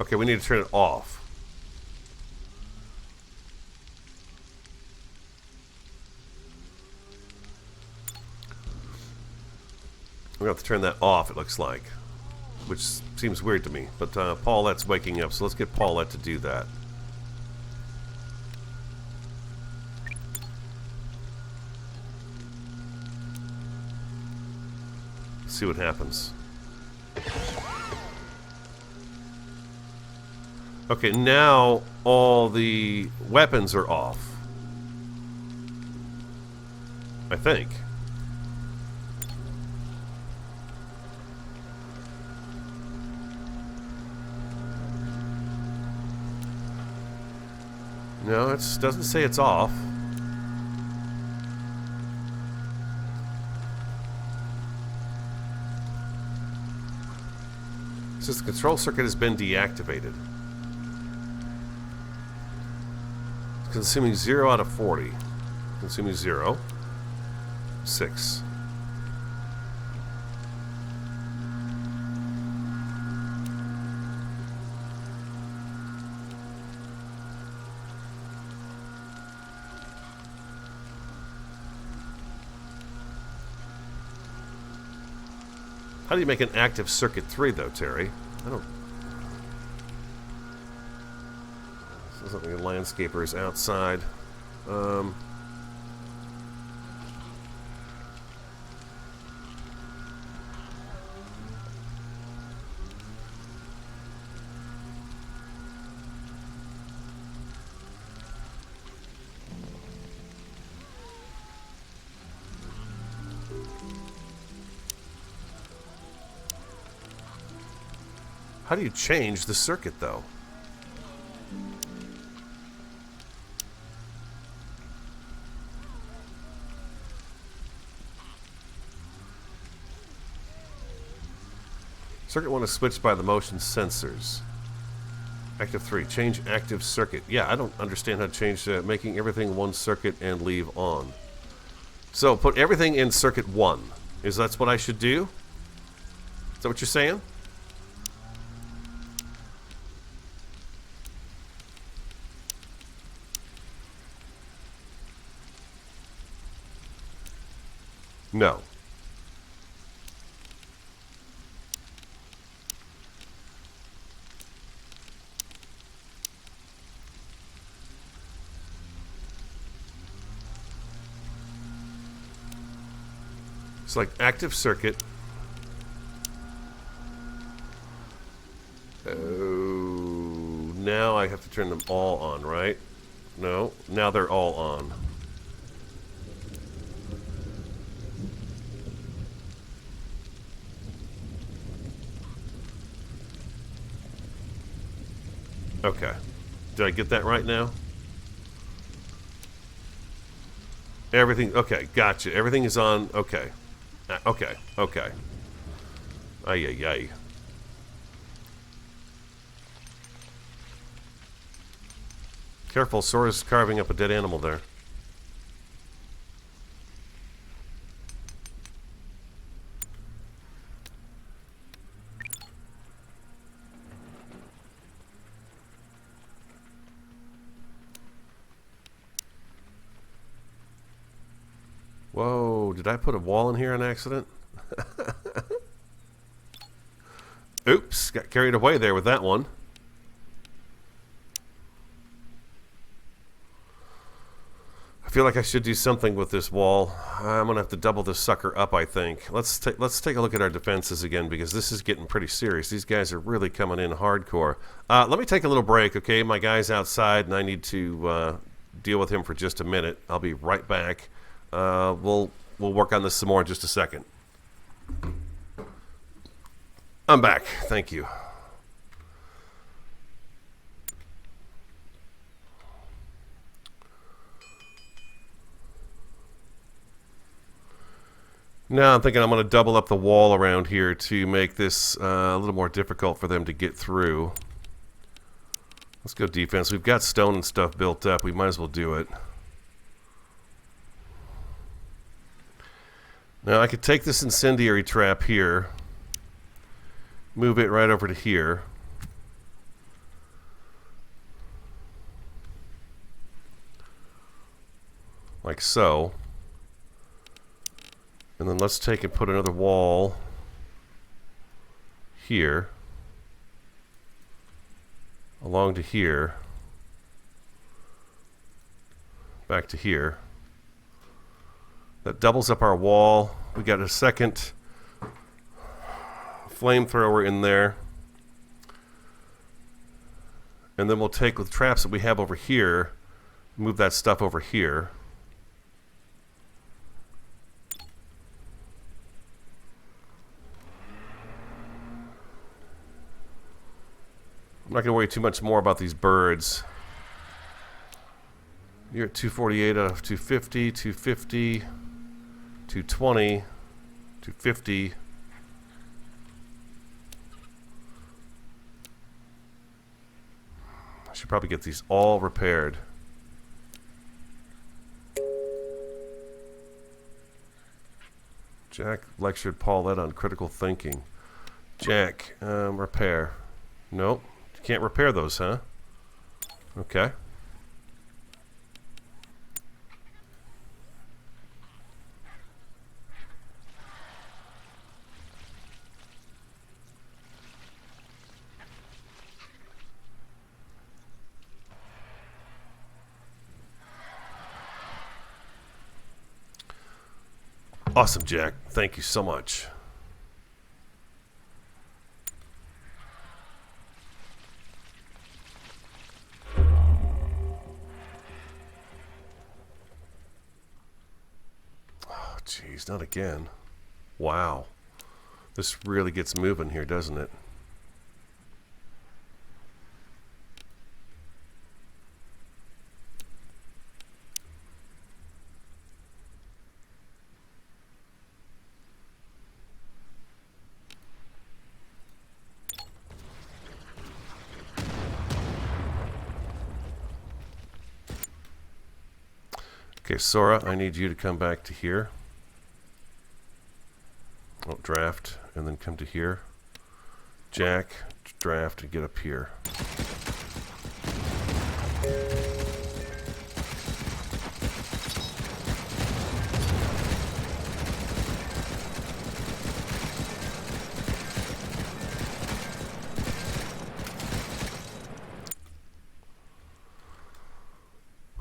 Okay, we need to turn it off. We have to turn that off, it looks like. Which seems weird to me. But Paulette's waking up, so let's get Paulette to do that. See what happens. Okay, now all the weapons are off. I think. No, it doesn't say it's off. It says the control circuit has been deactivated. It's consuming 0 out of 40. Consuming 0. 6. How do you make an active circuit 3 though, Terry? I don't... This is something landscapers outside. How do you change the circuit, though? Circuit 1 is switched by the motion sensors. Active 3, change active circuit. Yeah, I don't understand how to change making everything one circuit and leave on. So, put everything in circuit 1. Is that what I should do? Is that what you're saying? No. Select active circuit. Oh, now I have to turn them all on, right? No, now they're all on. Okay. Did I get that right now? Everything, okay, gotcha. Everything is on, okay. Okay, okay. Ay, ay, ay. Careful, Sora's carving up a dead animal there. Whoa, did I put a wall in here on accident? Oops, got carried away there with that one. I feel like I should do something with this wall. I'm gonna have to double this sucker up, I think. Let's take a look at our defenses again, because this is getting pretty serious. These guys are really coming in hardcore. Let me take a little break, okay? My guy's outside, and I need to deal with him for just a minute. I'll be right back. We'll work on this some more in just a second. I'm back. Thank you. Now I'm thinking I'm going to double up the wall around here to make this a little more difficult for them to get through. Let's go defense. We've got stone and stuff built up. We might as well do it. Now I could take this incendiary trap here, move it right over to here. like so. And then let's take and put another wall here, along to here, back to here. That doubles up our wall. We got a second flamethrower in there. And then we'll take with traps that we have over here, move that stuff over here. I'm not going to worry too much more about these birds. You're at 248 out of 250, 250, 220, 250. I should probably get these all repaired. Jack lectured Paulette on critical thinking. Jack, repair. Nope. Can't repair those, huh? Okay. Awesome, Jack. Thank you so much. Jeez, not again. Wow. This really gets moving here, doesn't it? Okay, Sora, I need you to come back to here. Oh, draft, and then come to here. Jack, draft, and get up here.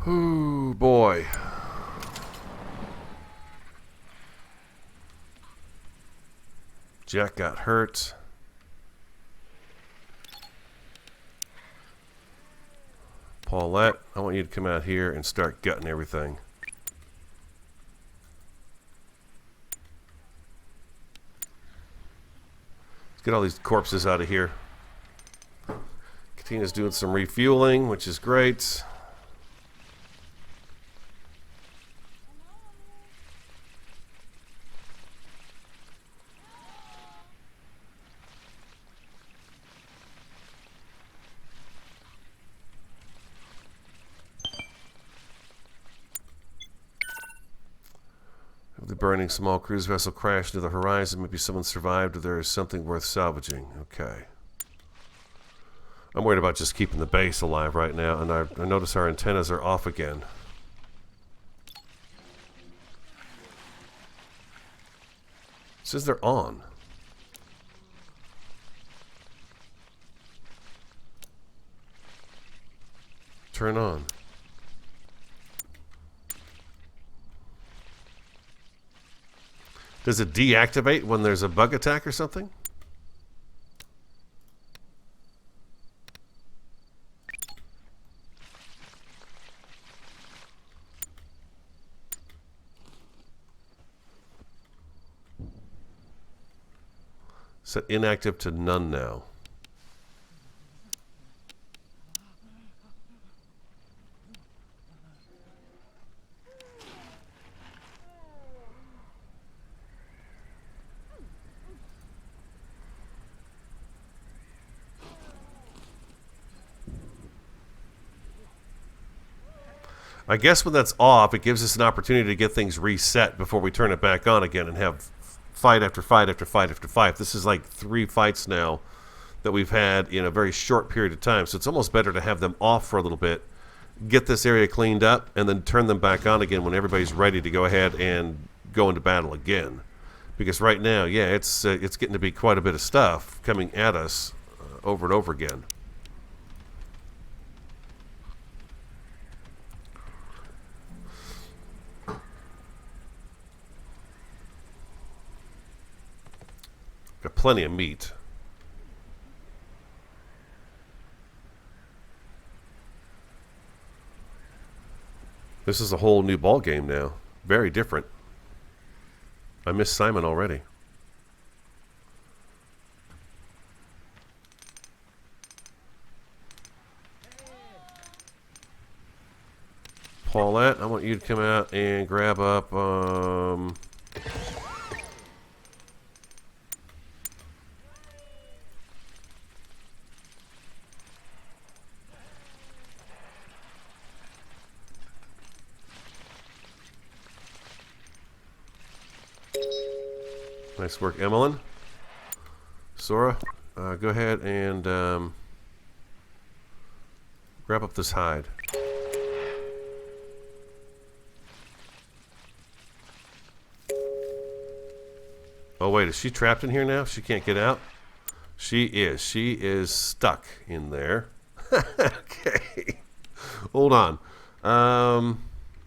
Ooh, boy. Jack got hurt. Paulette, I want you to come out here and start gutting everything. Let's get all these corpses out of here. Katina's doing some refueling, which is great. The burning small cruise vessel crashed into the horizon. Maybe someone survived, or there is something worth salvaging. Okay. I'm worried about just keeping the base alive right now, and I notice our antennas are off again. It says they're on. Turn on. Does it deactivate when there's a bug attack or something? Set inactive to none now. I guess when that's off, it gives us an opportunity to get things reset before we turn it back on again and have fight after fight after fight after fight. This is like 3 fights now that we've had in a very short period of time, so it's almost better to have them off for a little bit get this area cleaned up, and then turn them back on again when everybody's ready to go ahead and go into battle again. Because right now, yeah, it's getting to be quite a bit of stuff coming at us over and over again. Got plenty of meat. This is a whole new ball game now. Very different. I miss Simon already. Paulette, I want you to come out and grab up nice work, Emmeline. Sora, go ahead and grab up this hide. Oh wait, is she trapped in here now? She can't get out? She is. She is stuck in there. Okay. Hold on.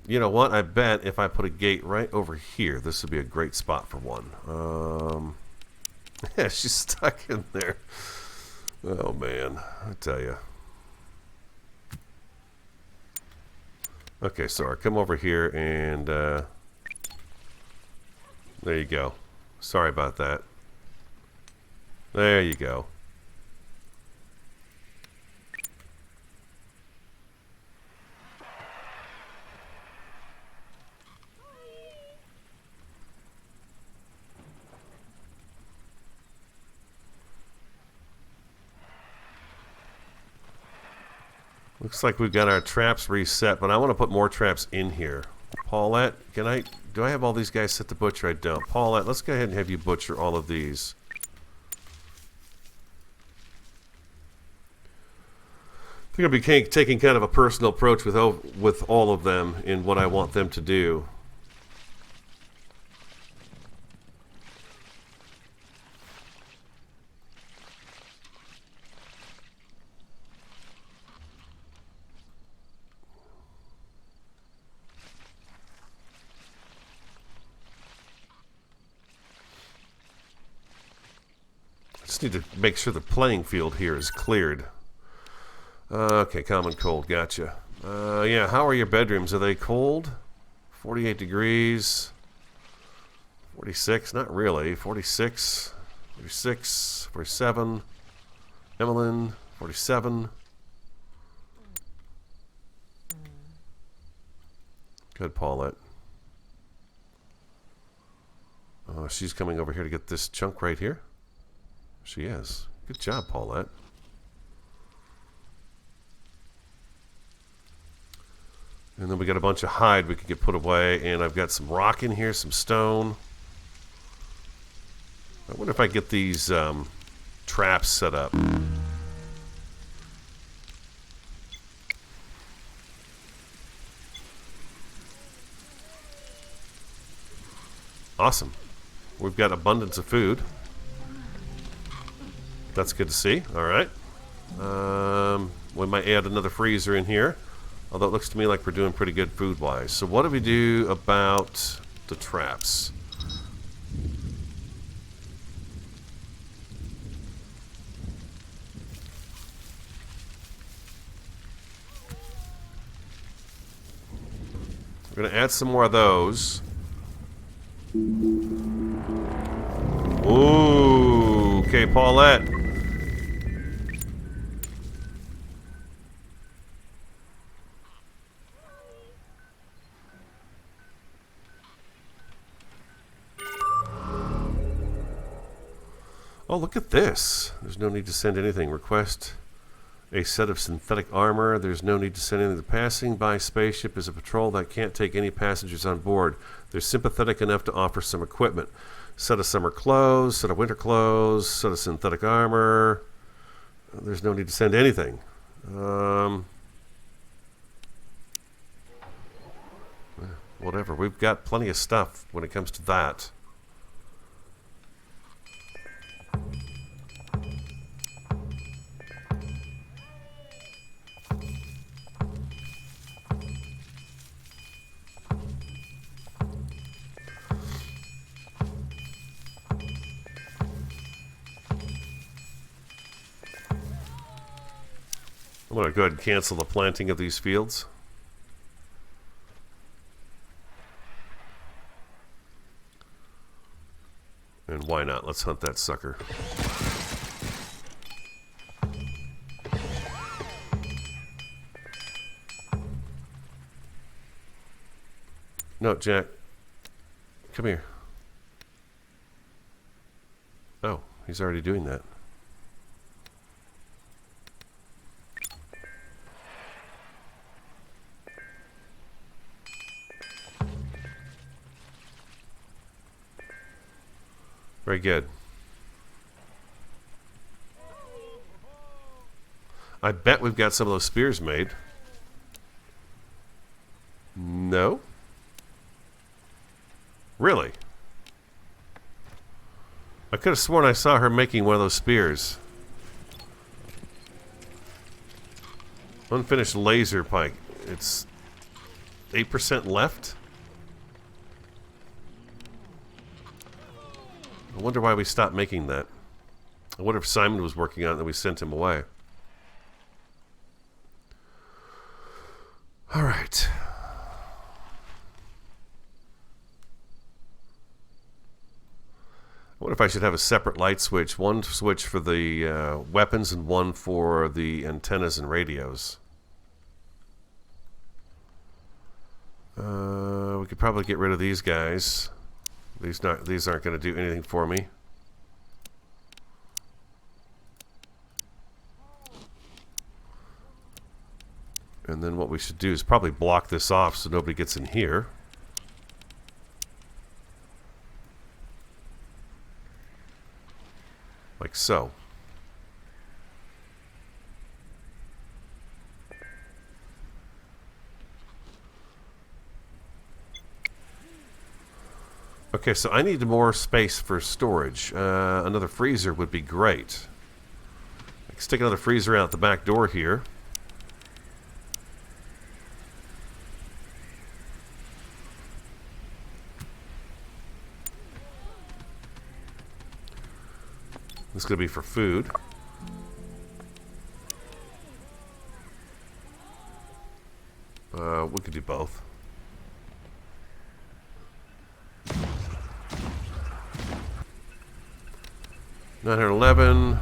You know what? I bet if I put a gate right over here, this would be a great spot for one. Yeah, she's stuck in there. Oh, man. I tell you. Okay, Sora, come over here and there you go. Sorry about that. There you go. Looks like we've got our traps reset, but I want to put more traps in here. Paulette, do I have all these guys set to butcher? I don't. Paulette, let's go ahead and have you butcher all of these. I think I'll be taking kind of a personal approach with all of them in what I want them to do. Just need to make sure the playing field here is cleared. Okay, common cold, gotcha. Yeah, how are your bedrooms? Are they cold? 48 degrees. 46, not really. 46, 46, 47. Emmeline, 47. Good, Paulette. She's coming over here to get this chunk right here. She is. Good job, Paulette. And then we got a bunch of hide we could get put away, and I've got some rock in here, some stone. I wonder if I get these traps set up. Awesome. We've got abundance of food. That's good to see. All right. We might add another freezer in here, although it looks to me like we're doing pretty good food-wise. So what do we do about the traps? We're going to add some more of those. Ooh, okay, Paulette. Oh, look at this. There's no need to send anything. Request a set of synthetic armor. There's no need to send anything. The passing by spaceship is a patrol that can't take any passengers on board. They're sympathetic enough to offer some equipment. Set of summer clothes, set of winter clothes, set of synthetic armor. There's no need to send anything. whatever. We've got plenty of stuff when it comes to that. I'm going to go ahead and cancel the planting of these fields. And why not? Let's hunt that sucker. No, Jack. Come here. Oh, he's already doing that. Very good. I bet we've got some of those spears made. No? Really? I could have sworn I saw her making one of those spears. Unfinished laser pike. It's 8% left? I wonder why we stopped making that. I wonder if Simon was working on it and we sent him away. Alright. I wonder if I should have a separate light switch. One switch for the weapons and one for the antennas and radios. We could probably get rid of these guys. These aren't going to do anything for me. And then what we should do is probably block this off so nobody gets in here. Like so. Okay, so I need more space for storage. Another freezer would be great. I can stick another freezer out the back door here. This is going to be for food. We could do both. $911,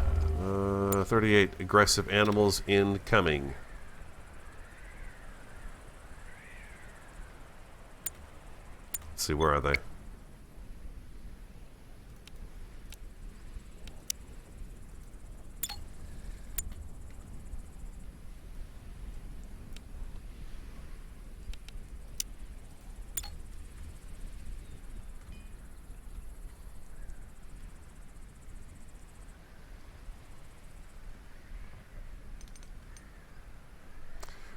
38 aggressive animals incoming. Let's see, where are they?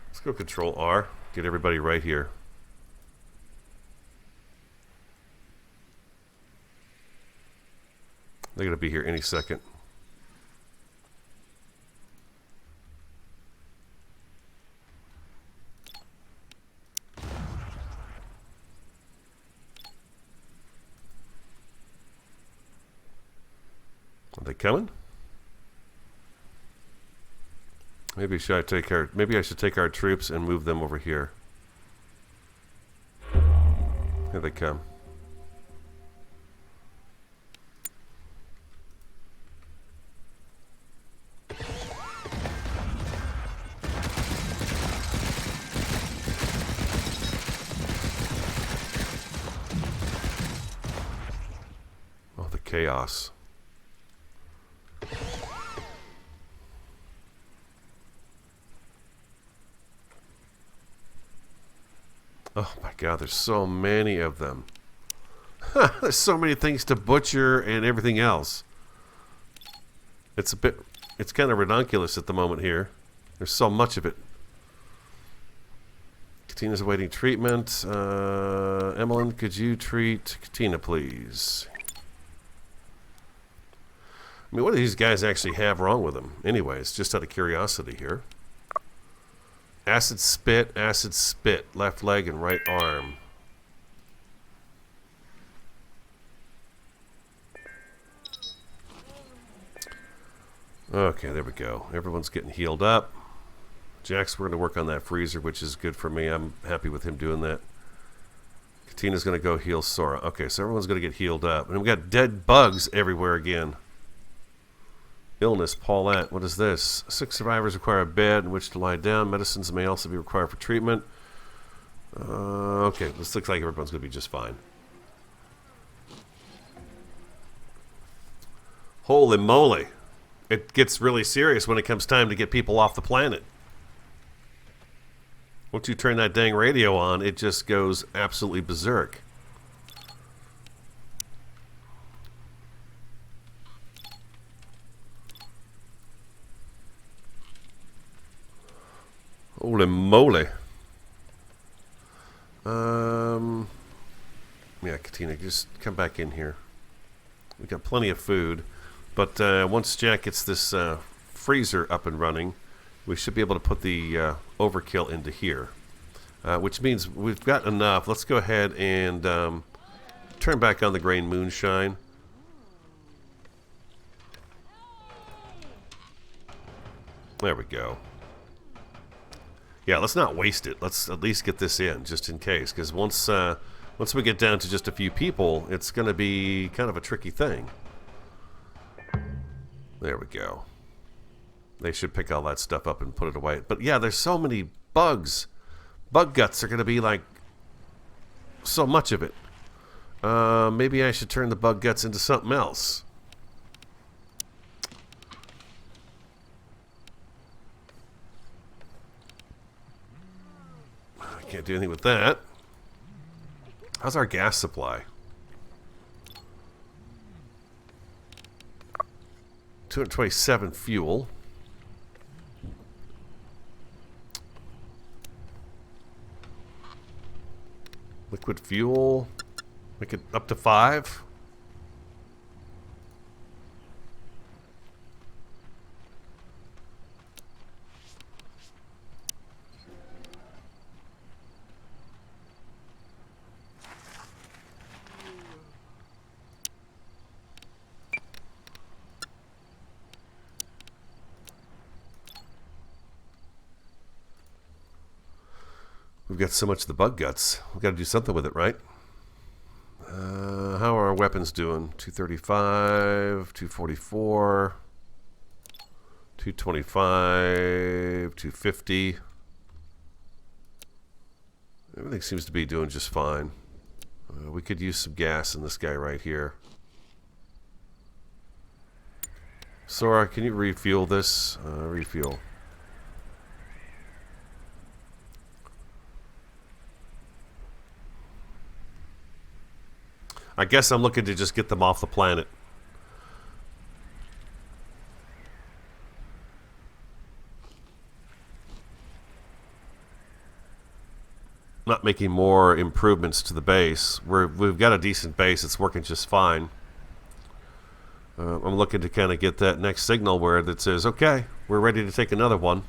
Let's go Control R, get everybody right here. They're going to be here any second. Are they coming? Maybe I should take our troops and move them over here. Here they come. Oh, the chaos. Oh my god, there's so many of them. There's so many things to butcher and everything else. It's kind of redonkulous at the moment here. There's so much of it. Katina's awaiting treatment. Emmeline, could you treat Katina, please? I mean, what do these guys actually have wrong with them? Anyways, just out of curiosity here. Acid spit, left leg and right arm. Okay, there we go. Everyone's getting healed up. Jax, we're going to work on that freezer, which is good for me. I'm happy with him doing that. Katina's going to go heal Sora. Okay, so everyone's going to get healed up. And we got dead bugs everywhere again. Illness, Paulette. What is this? 6 survivors require a bed in which to lie down. Medicines may also be required for treatment. Okay, this looks like everyone's going to be just fine. Holy moly. It gets really serious when it comes time to get people off the planet. Once you turn that dang radio on, it just goes absolutely berserk. Holy moly. Yeah, Katina, just come back in here. We got plenty of food. But once Jack gets this freezer up and running, we should be able to put the overkill into here. Which means we've got enough. Let's go ahead and turn back on the grain moonshine. There we go. Yeah, let's not waste it. Let's at least get this in, just in case. Because once we get down to just a few people, it's going to be kind of a tricky thing. There we go. They should pick all that stuff up and put it away. But yeah, there's so many bugs. Bug guts are going to be like so much of it. Maybe I should turn the bug guts into something else. I can't do anything with that. How's our gas supply? 227 fuel. Liquid fuel. Make it up to 5. We've got so much of the bug guts. We've got to do something with it, right? How are our weapons doing? 235, 244, 225, 250. Everything seems to be doing just fine. We could use some gas in this guy right here. Sora, can you refuel this? Refuel. I guess I'm looking to just get them off the planet. Not making more improvements to the base. We've got a decent base. It's working just fine. I'm looking to kind of get that next signal where that says, okay, we're ready to take another one.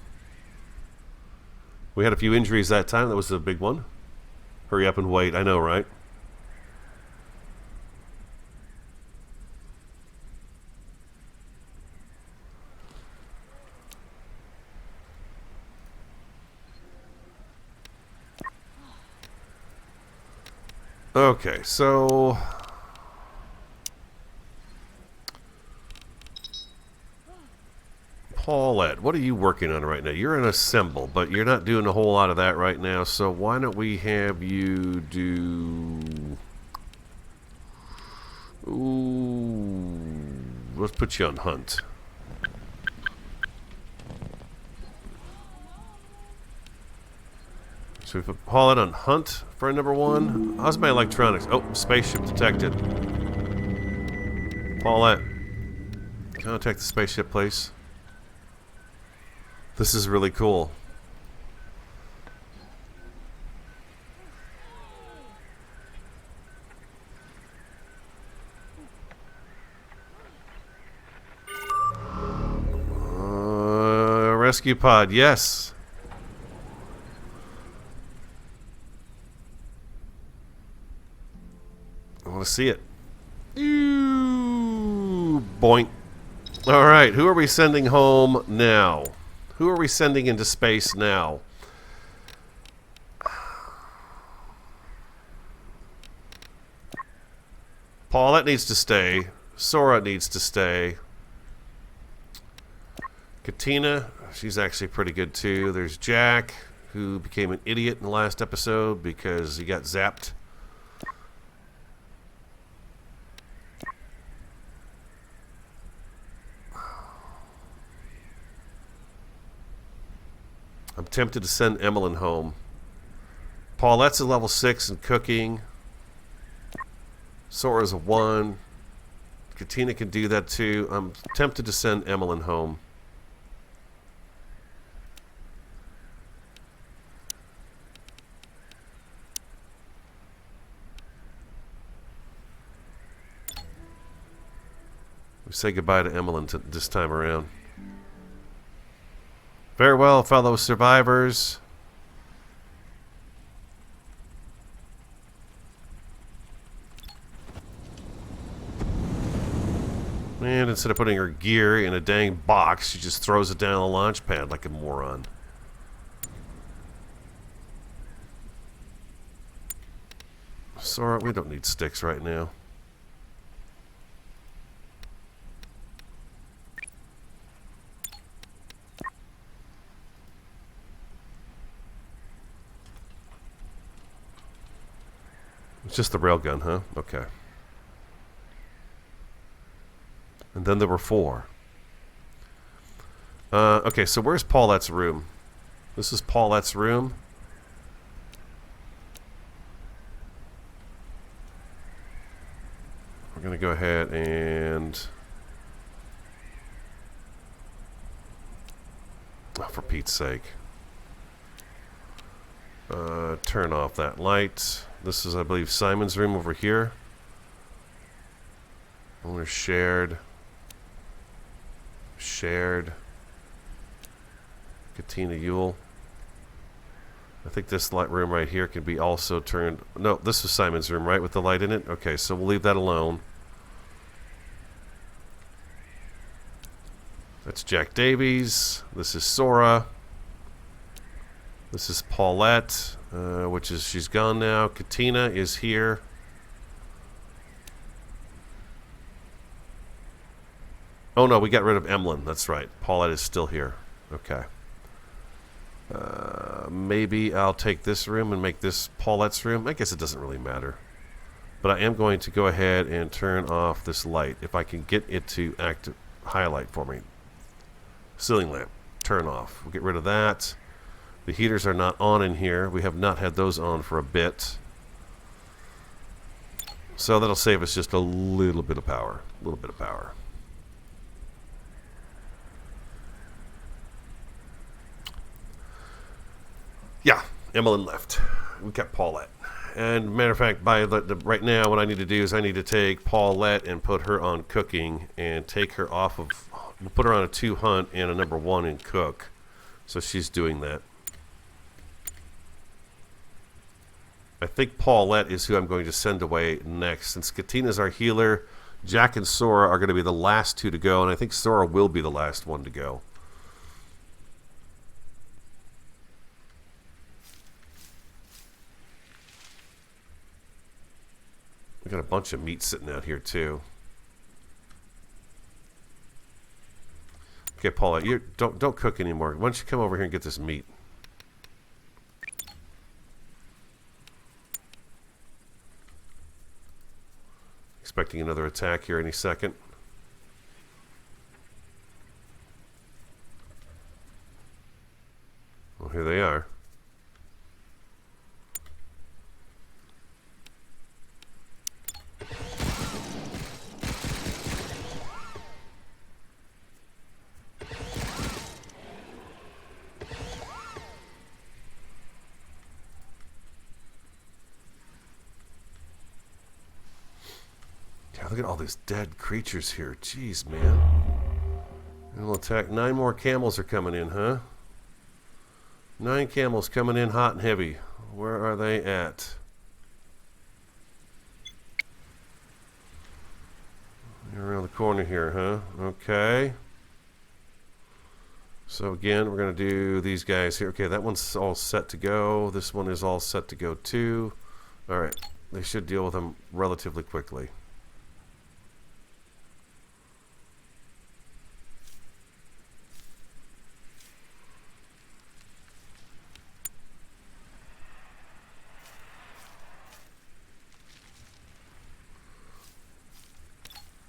We had a few injuries that time. That was a big one. Hurry up and wait. I know, right? Okay, so Paulette, what are you working on right now? You're in assemble, but you're not doing a whole lot of that right now, so why don't we have you do... Ooh, let's put you on hunt. So we put Paulette on hunt for number 1. How's my electronics? Oh, spaceship detected. Paulette, contact the spaceship, please. This is really cool. rescue pod, yes. I want to see it. Ooh, boink. All right, who are we sending home now? Who are we sending into space now? Paulette needs to stay. Sora needs to stay. Katina, she's actually pretty good too. There's Jack, who became an idiot in the last episode because he got zapped. I'm tempted to send Emmeline home. Paulette's a level 6 in cooking. Sora's a 1. Katina can do that too. I'm tempted to send Emmeline home. We say goodbye to Emmeline this time around. Farewell, fellow survivors. And instead of putting her gear in a dang box, she just throws it down the launch pad like a moron. Sora, we don't need sticks right now. It's just the railgun, huh? Okay. And then there were 4. Okay, so where's Paulette's room? This is Paulette's room. We're going to go ahead and... Oh, for Pete's sake. Turn off that light. This is, I believe, Simon's room over here. Owner shared. Shared. Katina Yule. I think this light room right here can be also turned... No, this is Simon's room, right? With the light in it? Okay, so we'll leave that alone. That's Jack Davies. This is Sora. This is Paulette, which is... She's gone now. Katina is here. Oh, no, we got rid of Emmeline. That's right. Paulette is still here. Okay. Maybe I'll take this room and make this Paulette's room. I guess it doesn't really matter. But I am going to go ahead and turn off this light. If I can get it to highlight for me. Ceiling lamp. Turn off. We'll get rid of that. The heaters are not on in here. We have not had those on for a bit. So that'll save us just a little bit of power. A little bit of power. Yeah, Emmeline left. We kept Paulette. And matter of fact, by right now, what I need to do is I need to take Paulette and put her on cooking and take her off of... We'll put her on a 2 hunt and a number 1 in cook. So she's doing that. I think Paulette is who I'm going to send away next. Since Katina's our healer, Jack and Sora are going to be the last 2 to go, and I think Sora will be the last 1 to go. We got a bunch of meat sitting out here too. Okay, Paula, you don't cook anymore. Why don't you come over here and get this meat? Expecting another attack here any second. Well, here they are. Look at all these dead creatures here. Jeez, man. We'll attack. 9 more camels are coming in, huh? 9 camels coming in hot and heavy. Where are they at? Around the corner here, huh? Okay. So again, we're going to do these guys here. Okay, that one's all set to go. This one is all set to go too. All right. They should deal with them relatively quickly.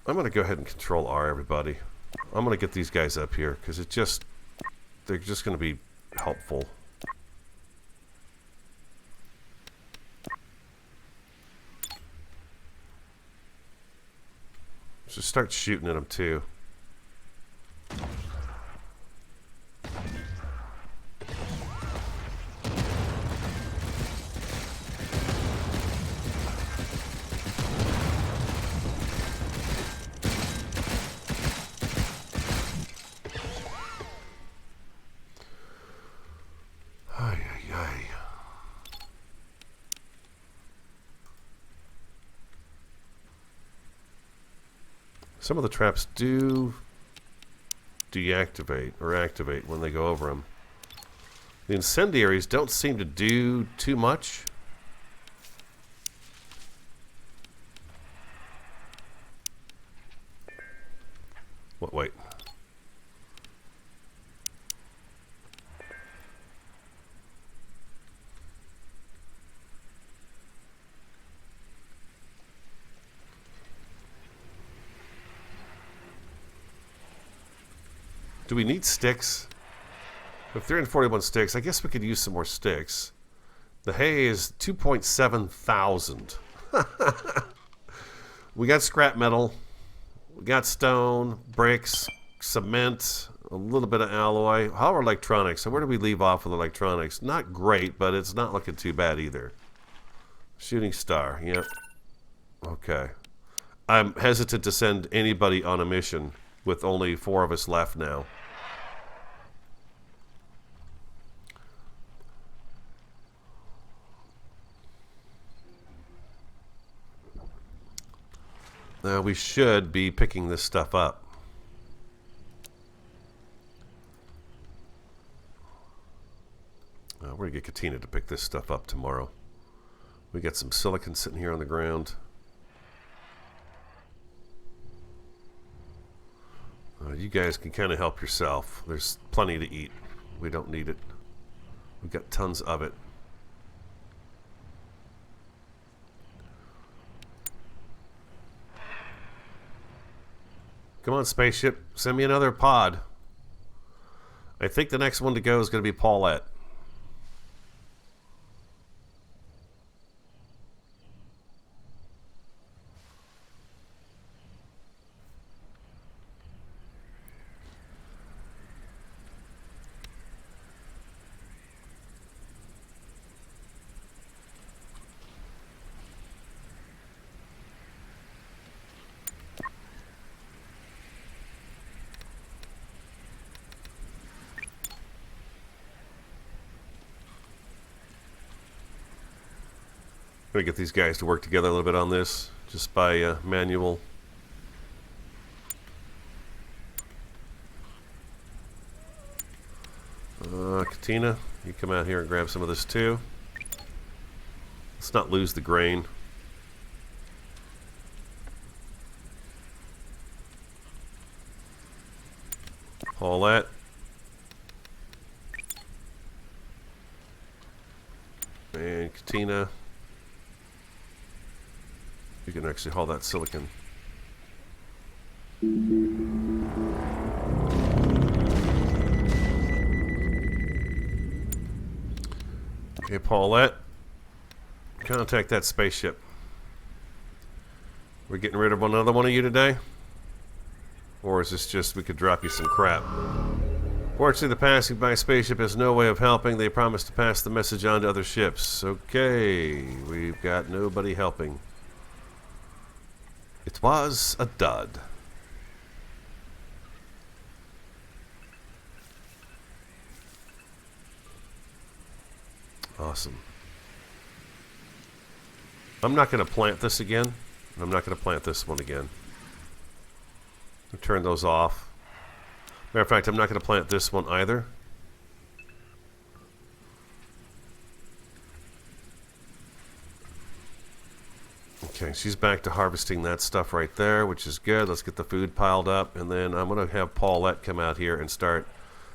I'm going to go ahead and control R, everybody. I'm going to get these guys up here because they're just going to be helpful. Just start shooting at them too. Some of the traps do deactivate or activate when they go over them. The incendiaries don't seem to do too much. What? Wait. Do we need sticks? If 341 sticks, I guess we could use some more sticks. The hay is 2.7 thousand. We got scrap metal. We got stone, bricks, cement, a little bit of alloy. How are electronics? So where do we leave off with electronics? Not great, but it's not looking too bad either. Shooting star, yep. Okay. I'm hesitant to send anybody on a mission with only 4 of us left now. Now we should be picking this stuff up. We're going to get Katina to pick this stuff up tomorrow. We got some silicon sitting here on the ground. You guys can kind of help yourself. There's plenty to eat. We don't need it. We've got tons of it. Come on, spaceship. Send me another pod. I think the next one to go is going to be Paulette. I'm going to get these guys to work together a little bit on this, just by manual. Katina, you come out here and grab some of this too. Let's not lose the grain. Haul that. And Katina, you can actually haul that silicon. Okay, Paulette, contact that spaceship. We're getting rid of another one of you today? Or is this just we could drop you some crap? Fortunately, the passing by spaceship has no way of helping. They promised to pass the message on to other ships. Okay, we've got nobody helping. It was a dud. Awesome. I'm not going to plant this again. And I'm not going to plant this one again. I'll turn those off. Matter of fact, I'm not going to plant this one either. Okay, she's back to harvesting that stuff right there, which is good. Let's get the food piled up, and then I'm going to have Paulette come out here and start...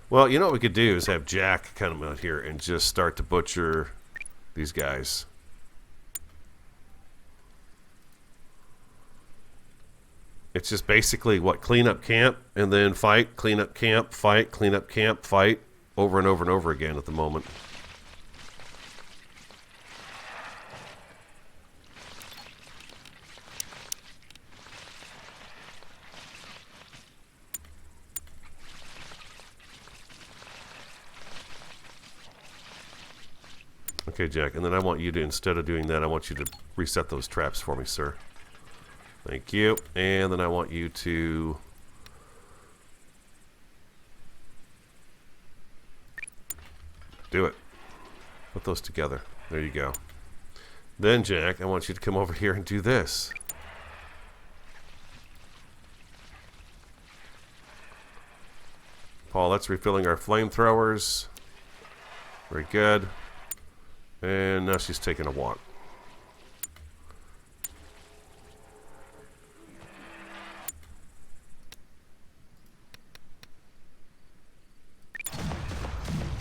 Well, you know what we could do is have Jack come out here and just start to butcher these guys. It's just basically, what, clean up camp, and then fight, clean up camp, fight, clean up camp, fight, over and over and over again at the moment. Okay, Jack, and then I want you to, instead of doing that, I want you to reset those traps for me, sir. Thank you. And then I want you to... do it. Put those together. There you go. Then, Jack, I want you to come over here and do this. Paul, that's refilling our flamethrowers. Very good. And now she's taking a walk.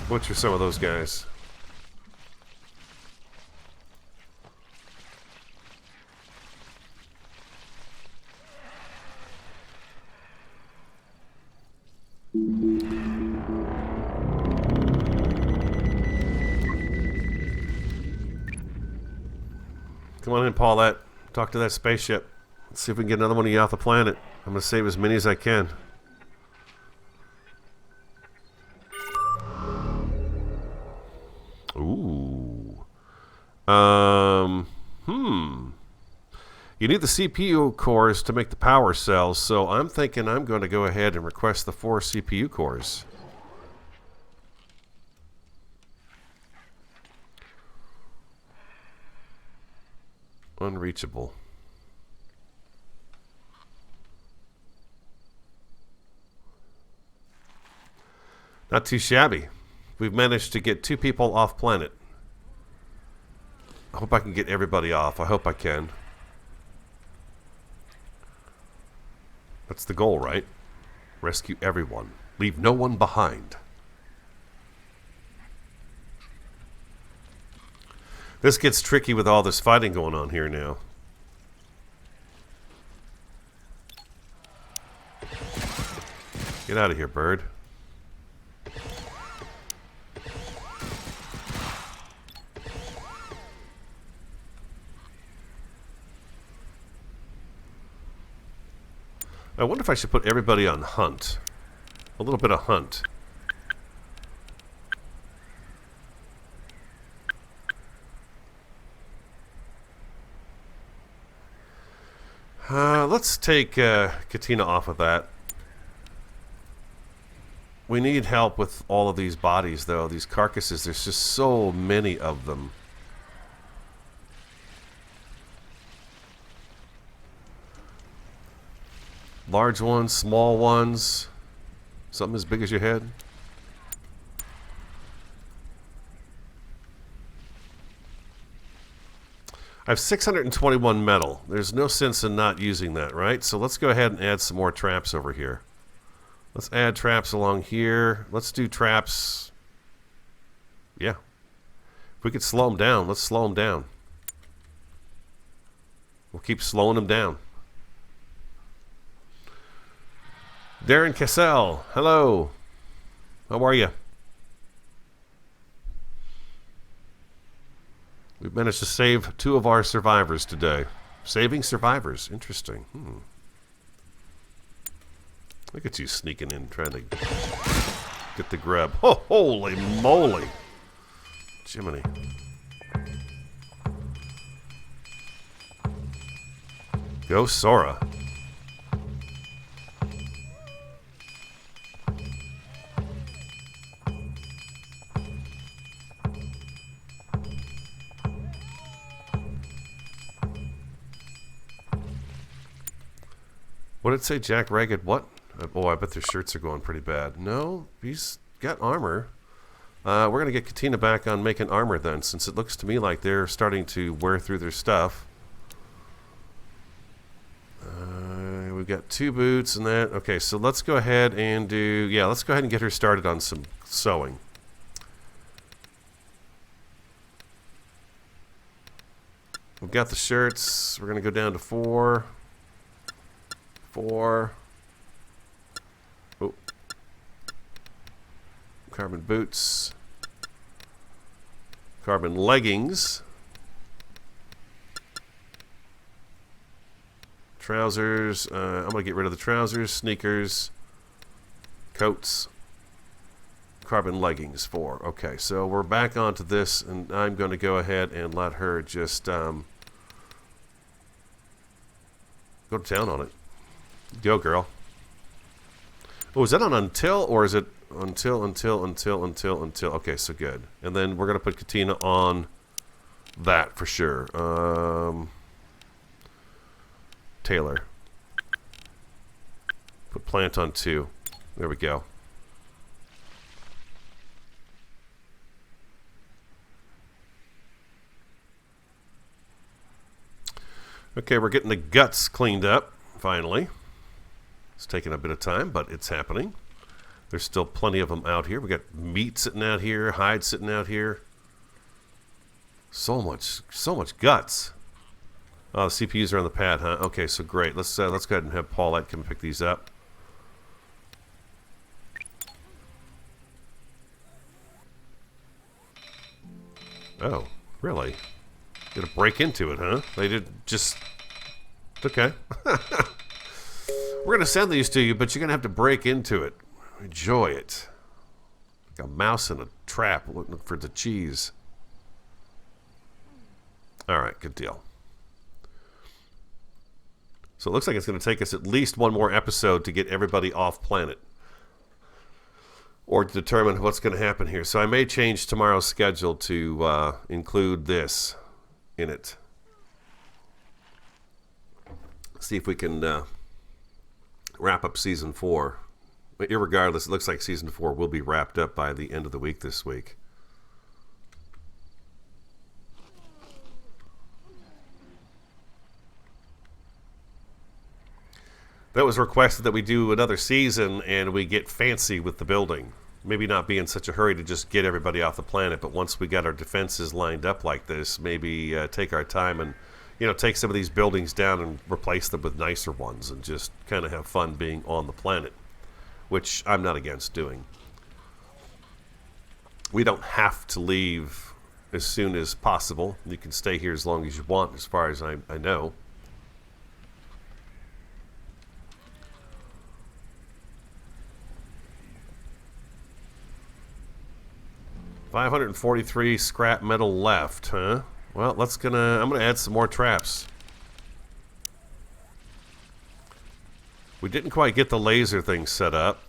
Butcher some of those guys. Come on in, Paulette. Talk to that spaceship. Let's see if we can get another one of you off the planet. I'm going to save as many as I can. Ooh. You need the CPU cores to make the power cells, so I'm thinking I'm going to go ahead and request the 4 CPU cores. Unreachable. Not too shabby. We've managed to get 2 people off planet. I hope I can get everybody off. I hope I can. That's the goal, right? Rescue everyone. Leave no one behind. This gets tricky with all this fighting going on here now. Get out of here, bird. I wonder if I should put everybody on hunt. A little bit of hunt. Let's take Katina off of that. We need help with all of these bodies, though. These carcasses, there's just so many of them. Large ones, small ones, something as big as your head. I have 621 metal. There's no sense in not using that, right? So let's go ahead and add some more traps over here. Let's add traps along here. Let's do traps. Yeah. If we could slow them down, let's slow them down. We'll keep slowing them down. Darren Cassell, hello. How are you? We've managed to save 2 of our survivors today. Saving survivors. Interesting. Look at you sneaking in, trying to get the grub. Oh, holy moly. Jiminy. Go Sora. What did it say? Jack Ragged what? Oh, I bet their shirts are going pretty bad. No, he's got armor. We're going to get Katina back on making armor then, since it looks to me like they're starting to wear through their stuff. We've got 2 boots and that. Okay, so let's go ahead and do... Yeah, let's go ahead and get her started on some sewing. We've got the shirts. We're going to go down to 4. 4. Oh. Carbon boots. Carbon leggings. Trousers. I'm going to get rid of the trousers. Sneakers. Coats. Carbon leggings. 4. Okay, so we're back onto this, and I'm going to go ahead and let her just go to town on it. Go, girl. Oh, is that on until, or is it until? Okay, so good. And then we're going to put Katina on that for sure. Taylor. Put plant on 2. There we go. Okay, we're getting the guts cleaned up, finally. It's taking a bit of time, but it's happening. There's still plenty of them out here. We got meat sitting out here, hide sitting out here. So much guts. Oh, the CPUs are on the pad, huh? Okay, so great. Let's go ahead and have Paulette come pick these up. Oh, really? Gonna break into it, huh? They did just... Okay. We're gonna send these to you, but you're gonna have to break into it. Enjoy it. Like a mouse in a trap looking for the cheese. Alright, good deal. So it looks like it's going to take us at least one more episode to get everybody off planet. Or to determine what's going to happen here. So I may change tomorrow's schedule to include this in it. See if we can wrap up Season 4. But irregardless, it looks like Season 4 will be wrapped up by the end of the week this week. That was requested that we do another season and we get fancy with the building. Maybe not be in such a hurry to just get everybody off the planet, but once we got our defenses lined up like this, maybe take our time and, you know, take some of these buildings down and replace them with nicer ones and just kind of have fun being on the planet, which I'm not against doing. We don't have to leave as soon as possible. You can stay here as long as you want, as far as I know. $543 scrap metal left, huh? Well, I'm gonna add some more traps. We didn't quite get the laser thing set up.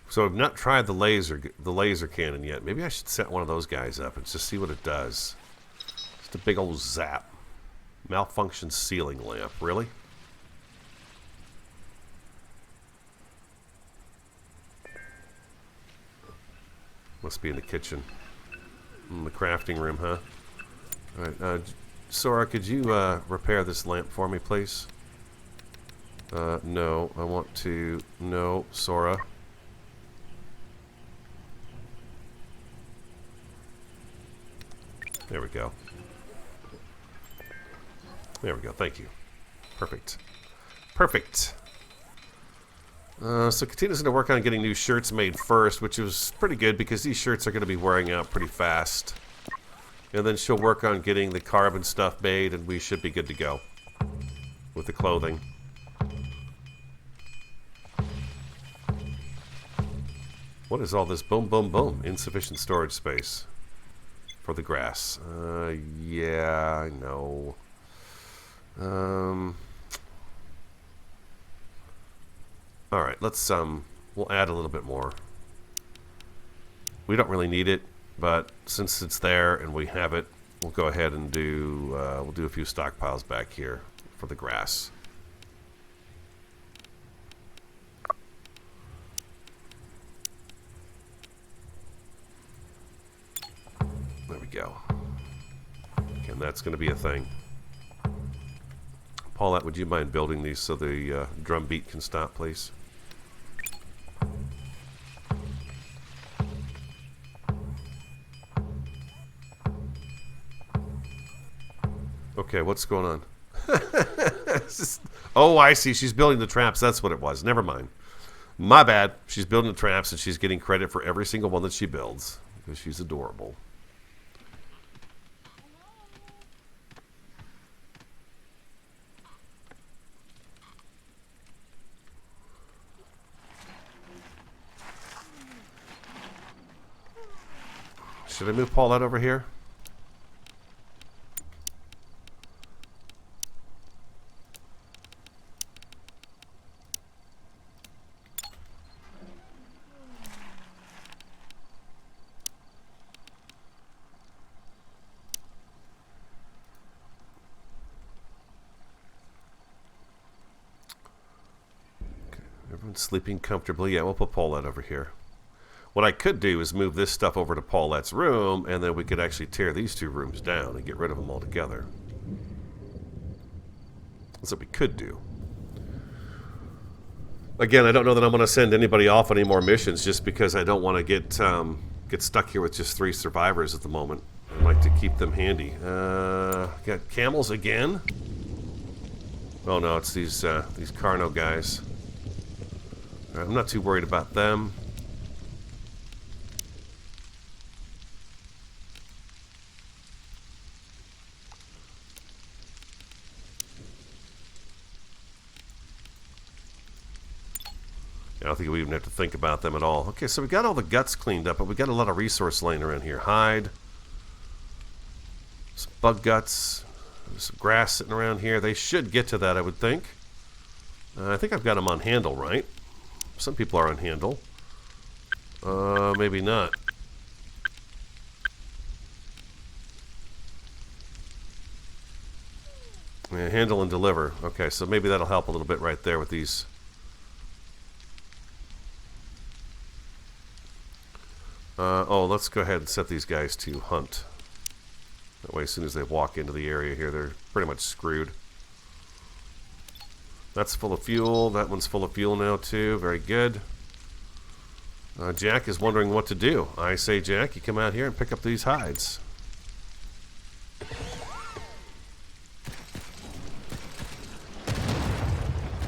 So I've not tried the laser cannon yet. Maybe I should set one of those guys up and just see what it does. Just a big old zap. Malfunction ceiling lamp, really? Must be in the kitchen. In the crafting room, huh? Alright, Sora, could you repair this lamp for me, please? No, I want to... No, Sora. There we go. There we go, thank you. Perfect. Perfect. So Katina's going to work on getting new shirts made first, which is pretty good because these shirts are going to be wearing out pretty fast. And then she'll work on getting the carbon stuff made, and we should be good to go with the clothing. What is all this? Boom, boom, boom. Insufficient storage space for the grass. Yeah, I know. Alright, let's, we'll add a little bit more. We don't really need it, but since it's there and we have it, we'll go ahead and we'll do a few stockpiles back here for the grass. There we go. And that's going to be a thing. Paulette, would you mind building these so the drum beat can stop, please? Okay, what's going on? Oh, I see. She's building the traps. That's what it was. Never mind. My bad. She's building the traps, and she's getting credit for every single one that she builds because she's adorable. Should I move Paulette over here? Everyone's sleeping comfortably. Yeah, we'll put Paulette over here. What I could do is move this stuff over to Paulette's room, and then we could actually tear these two rooms down and get rid of them altogether. That's what we could do. Again, I don't know that I'm going to send anybody off on any more missions just because I don't want to get stuck here with just 3 survivors at the moment. I'd like to keep them handy. Got camels again. Oh no, it's these Carno guys. I'm not too worried about them. I don't think we even have to think about them at all. Okay, so we got all the guts cleaned up, but we got a lot of resource laying around here. Hide. Some bug guts. There's some grass sitting around here. They should get to that, I would think. I think I've got them on handle, right? Some people are on handle. Maybe not. Yeah, handle and deliver. Okay, so maybe that'll help a little bit right there with these. Oh, let's go ahead and set these guys to hunt. That way, as soon as they walk into the area here, they're pretty much screwed. That's full of fuel. That one's full of fuel now, too. Very good. Jack is wondering what to do. I say, Jack, you come out here and pick up these hides.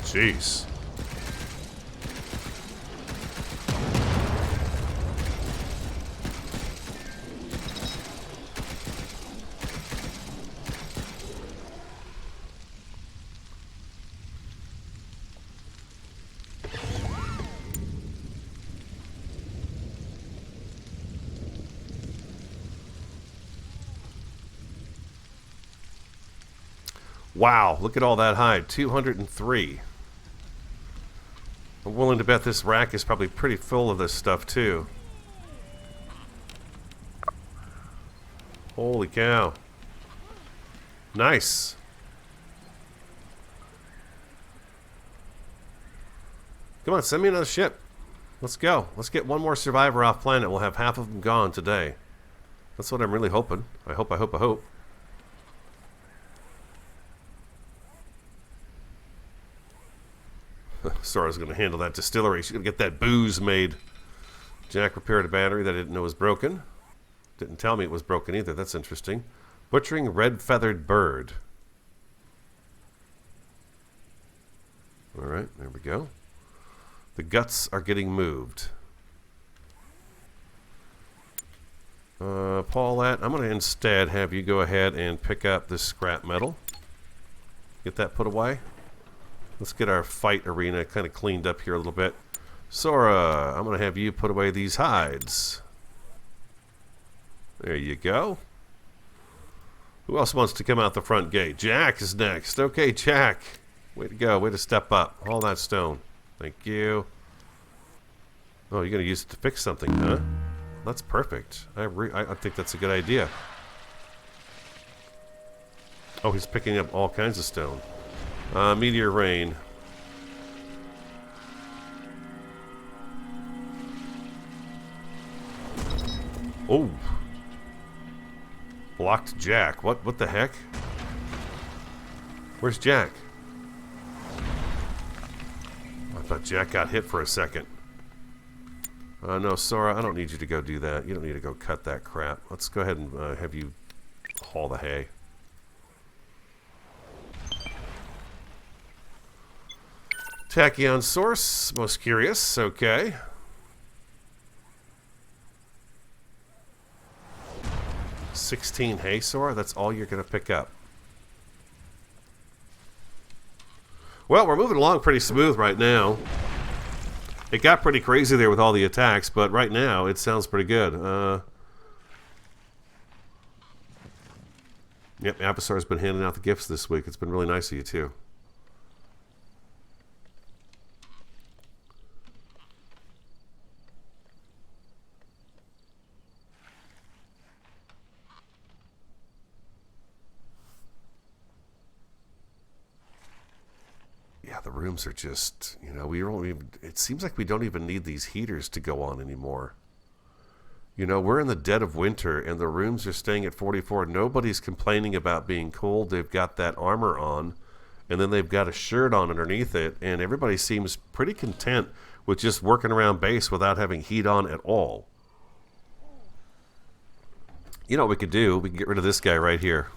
Jeez. Wow, look at all that hide. 203. I'm willing to bet this rack is probably pretty full of this stuff, too. Holy cow. Nice. Come on, send me another ship. Let's go. Let's get one more survivor off planet. We'll have half of them gone today. That's what I'm really hoping. I hope. Sora's going to handle that distillery. She's going to get that booze made. Jack repaired a battery that I didn't know was broken. Didn't tell me it was broken either. That's interesting. Butchering red-feathered bird. Alright, there we go. The guts are getting moved. Paulette, I'm going to instead have you go ahead and pick up this scrap metal. Get that put away. Let's get our fight arena kind of cleaned up here a little bit. Sora, I'm going to have you put away these hides. There you go. Who else wants to come out the front gate? Jack is next. Okay, Jack. Way to go. Way to step up. All that stone. Thank you. Oh, you're going to use it to fix something, huh? That's perfect. I think that's a good idea. Oh, he's picking up all kinds of stone. Meteor rain. Oh. Blocked Jack. What the heck? Where's Jack? I thought Jack got hit for a second. No, Sora, I don't need you to go do that. You don't need to go cut that crap. Let's go ahead and have you haul the hay. Tachyon source, most curious. Okay. $16 hay, Sora? That's all you're going to pick up. Well, we're moving along pretty smooth right now. It got pretty crazy there with all the attacks, but right now it sounds pretty good. Yep, Avisar's been handing out the gifts this week. It's been really nice of you, too. Yeah, the rooms are just, you know, it seems like we don't even need these heaters to go on anymore. You know, we're in the dead of winter and the rooms are staying at 44. Nobody's complaining about being cold. They've got that armor on and then they've got a shirt on underneath it, and everybody seems pretty content with just working around base without having heat on at all. You know what we could do? We can get rid of this guy right here.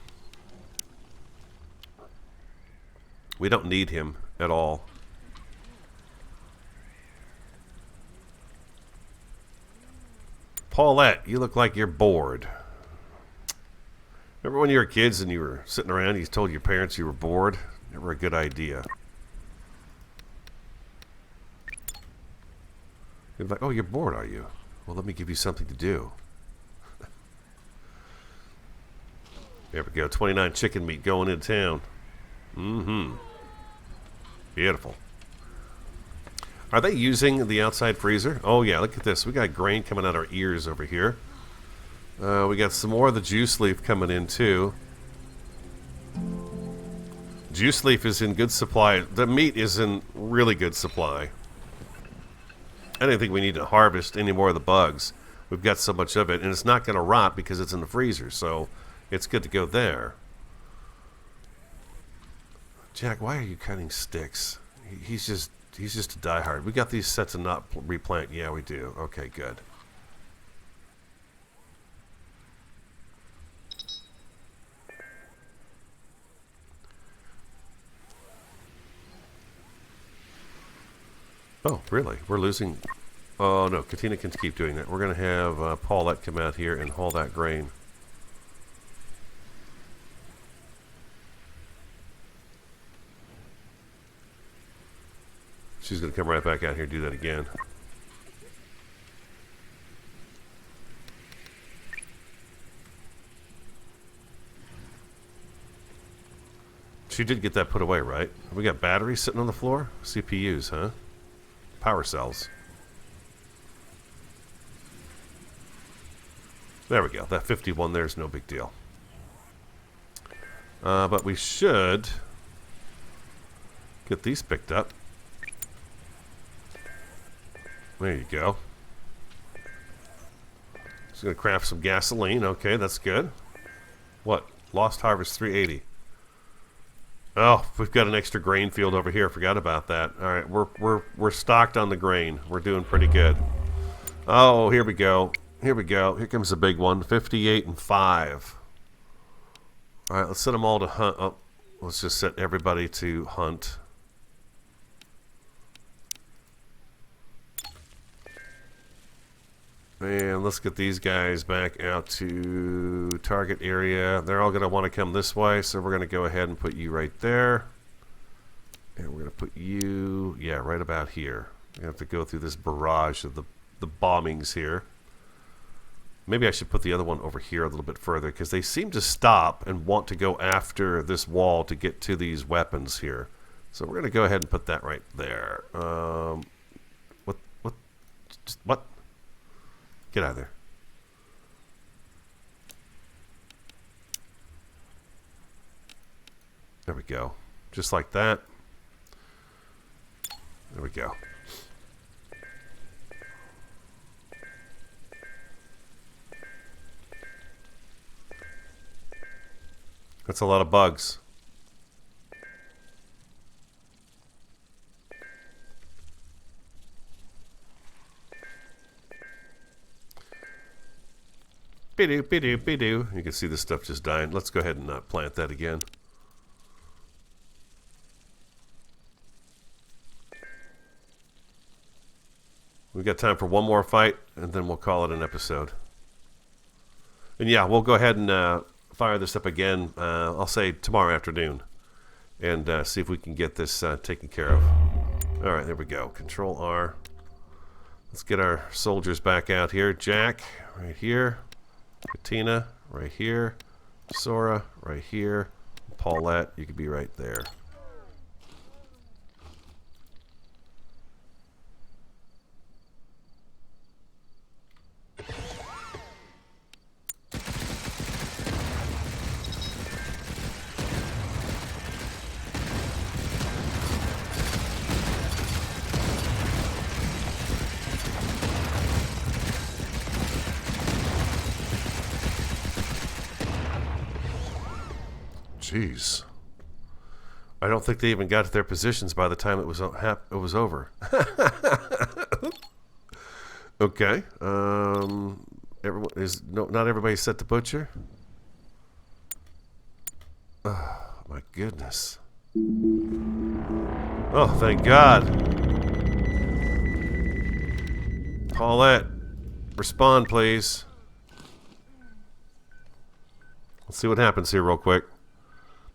We don't need him at all. Paulette, you look like you're bored. Remember when you were kids and you were sitting around and you told your parents you were bored? Never a good idea. You're like, oh, you're bored, are you? Well, let me give you something to do. There we go. 29 chicken meat going into town. Mm-hmm. Beautiful. Are they using the outside freezer? Oh, yeah, look at this. We got grain coming out our ears over here. We got some more of the juice leaf coming in, too. Juice leaf is in good supply. The meat is in really good supply. I don't think we need to harvest any more of the bugs. We've got so much of it, and it's not going to rot because it's in the freezer, so it's good to go there. Jack, why are you cutting sticks? He's just a diehard. We got these sets to not replant. Yeah, we do. Okay, good. Oh, really? We're losing... Oh, no. Katina can keep doing that. We're going to have Paulette come out here and haul that grain. She's going to come right back out here and do that again. She did get that put away, right? We got batteries sitting on the floor? CPUs, huh? Power cells. There we go. That 51 there is no big deal. But we should get these picked up. There you go. Just going to craft some gasoline. Okay, that's good. What? Lost harvest 380. Oh, we've got an extra grain field over here. Forgot about that. All right, we're stocked on the grain. We're doing pretty good. Oh, here we go. Here we go. Here comes the big one. 58 and 5. All right, let's set them all to hunt. Oh, let's just set everybody to hunt. And let's get these guys back out to target area. They're all going to want to come this way, so we're going to go ahead and put you right there. And we're going to put you, yeah, right about here. We have to go through this barrage of the bombings here. Maybe I should put the other one over here a little bit further, because they seem to stop and want to go after this wall to get to these weapons here. So we're going to go ahead and put that right there. What? Get out of there. There we go. Just like that. There we go. That's a lot of bugs. Be-doo, be-doo, be-doo. You can see this stuff just dying. Let's go ahead and not plant that again. We got time for one more fight, and then we'll call it an episode. And yeah, we'll go ahead and fire this up again, I'll say tomorrow afternoon, and see if we can get this taken care of. All right, there we go. Control R. Let's get our soldiers back out here. Jack, right here. Katina, right here. Sora, right here. Paulette, you could be right there. Jeez. I don't think they even got to their positions by the time it was over. Okay. Not everybody set to butcher? Oh, my goodness. Oh, thank God. Paulette, respond, please. Let's see what happens here real quick.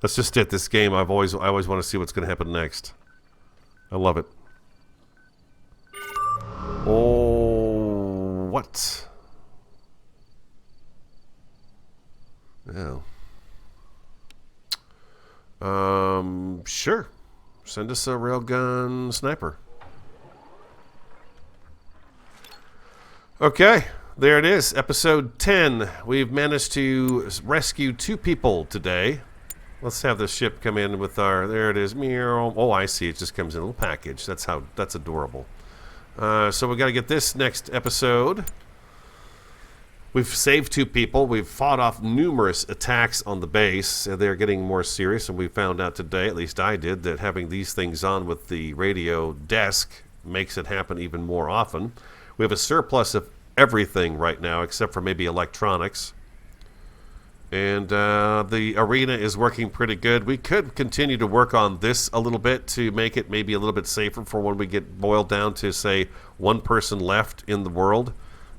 That's just it. This game, I always want to see what's going to happen next. I love it. Oh, what? Yeah. Sure. Send us a railgun sniper. Okay. There it is. Episode 10. We've managed to rescue 2 people today. Let's have the ship come in with our... There it is. Oh, I see. It just comes in a little package. That's adorable. So we got to get this next episode. We've saved 2 people. We've fought off numerous attacks on the base. They're getting more serious, and we found out today, at least I did, that having these things on with the radio desk makes it happen even more often. We have a surplus of everything right now, except for maybe electronics. And the arena is working pretty good. We could continue to work on this a little bit to make it maybe a little bit safer for when we get boiled down to, say, 1 person left in the world,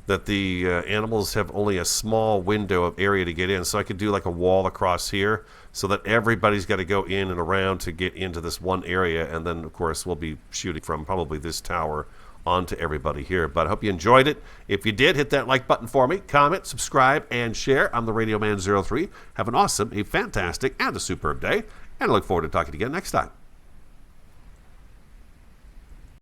that the animals have only a small window of area to get in. So I could do like a wall across here so that everybody's got to go in and around to get into this one area. And then, of course, we'll be shooting from probably this tower onto everybody here. But I hope you enjoyed it. If you did, hit that like button for me, comment, subscribe, and share. I'm the Radio Man 03. Have an awesome, a fantastic, and a superb day, and I look forward to talking to you again next time.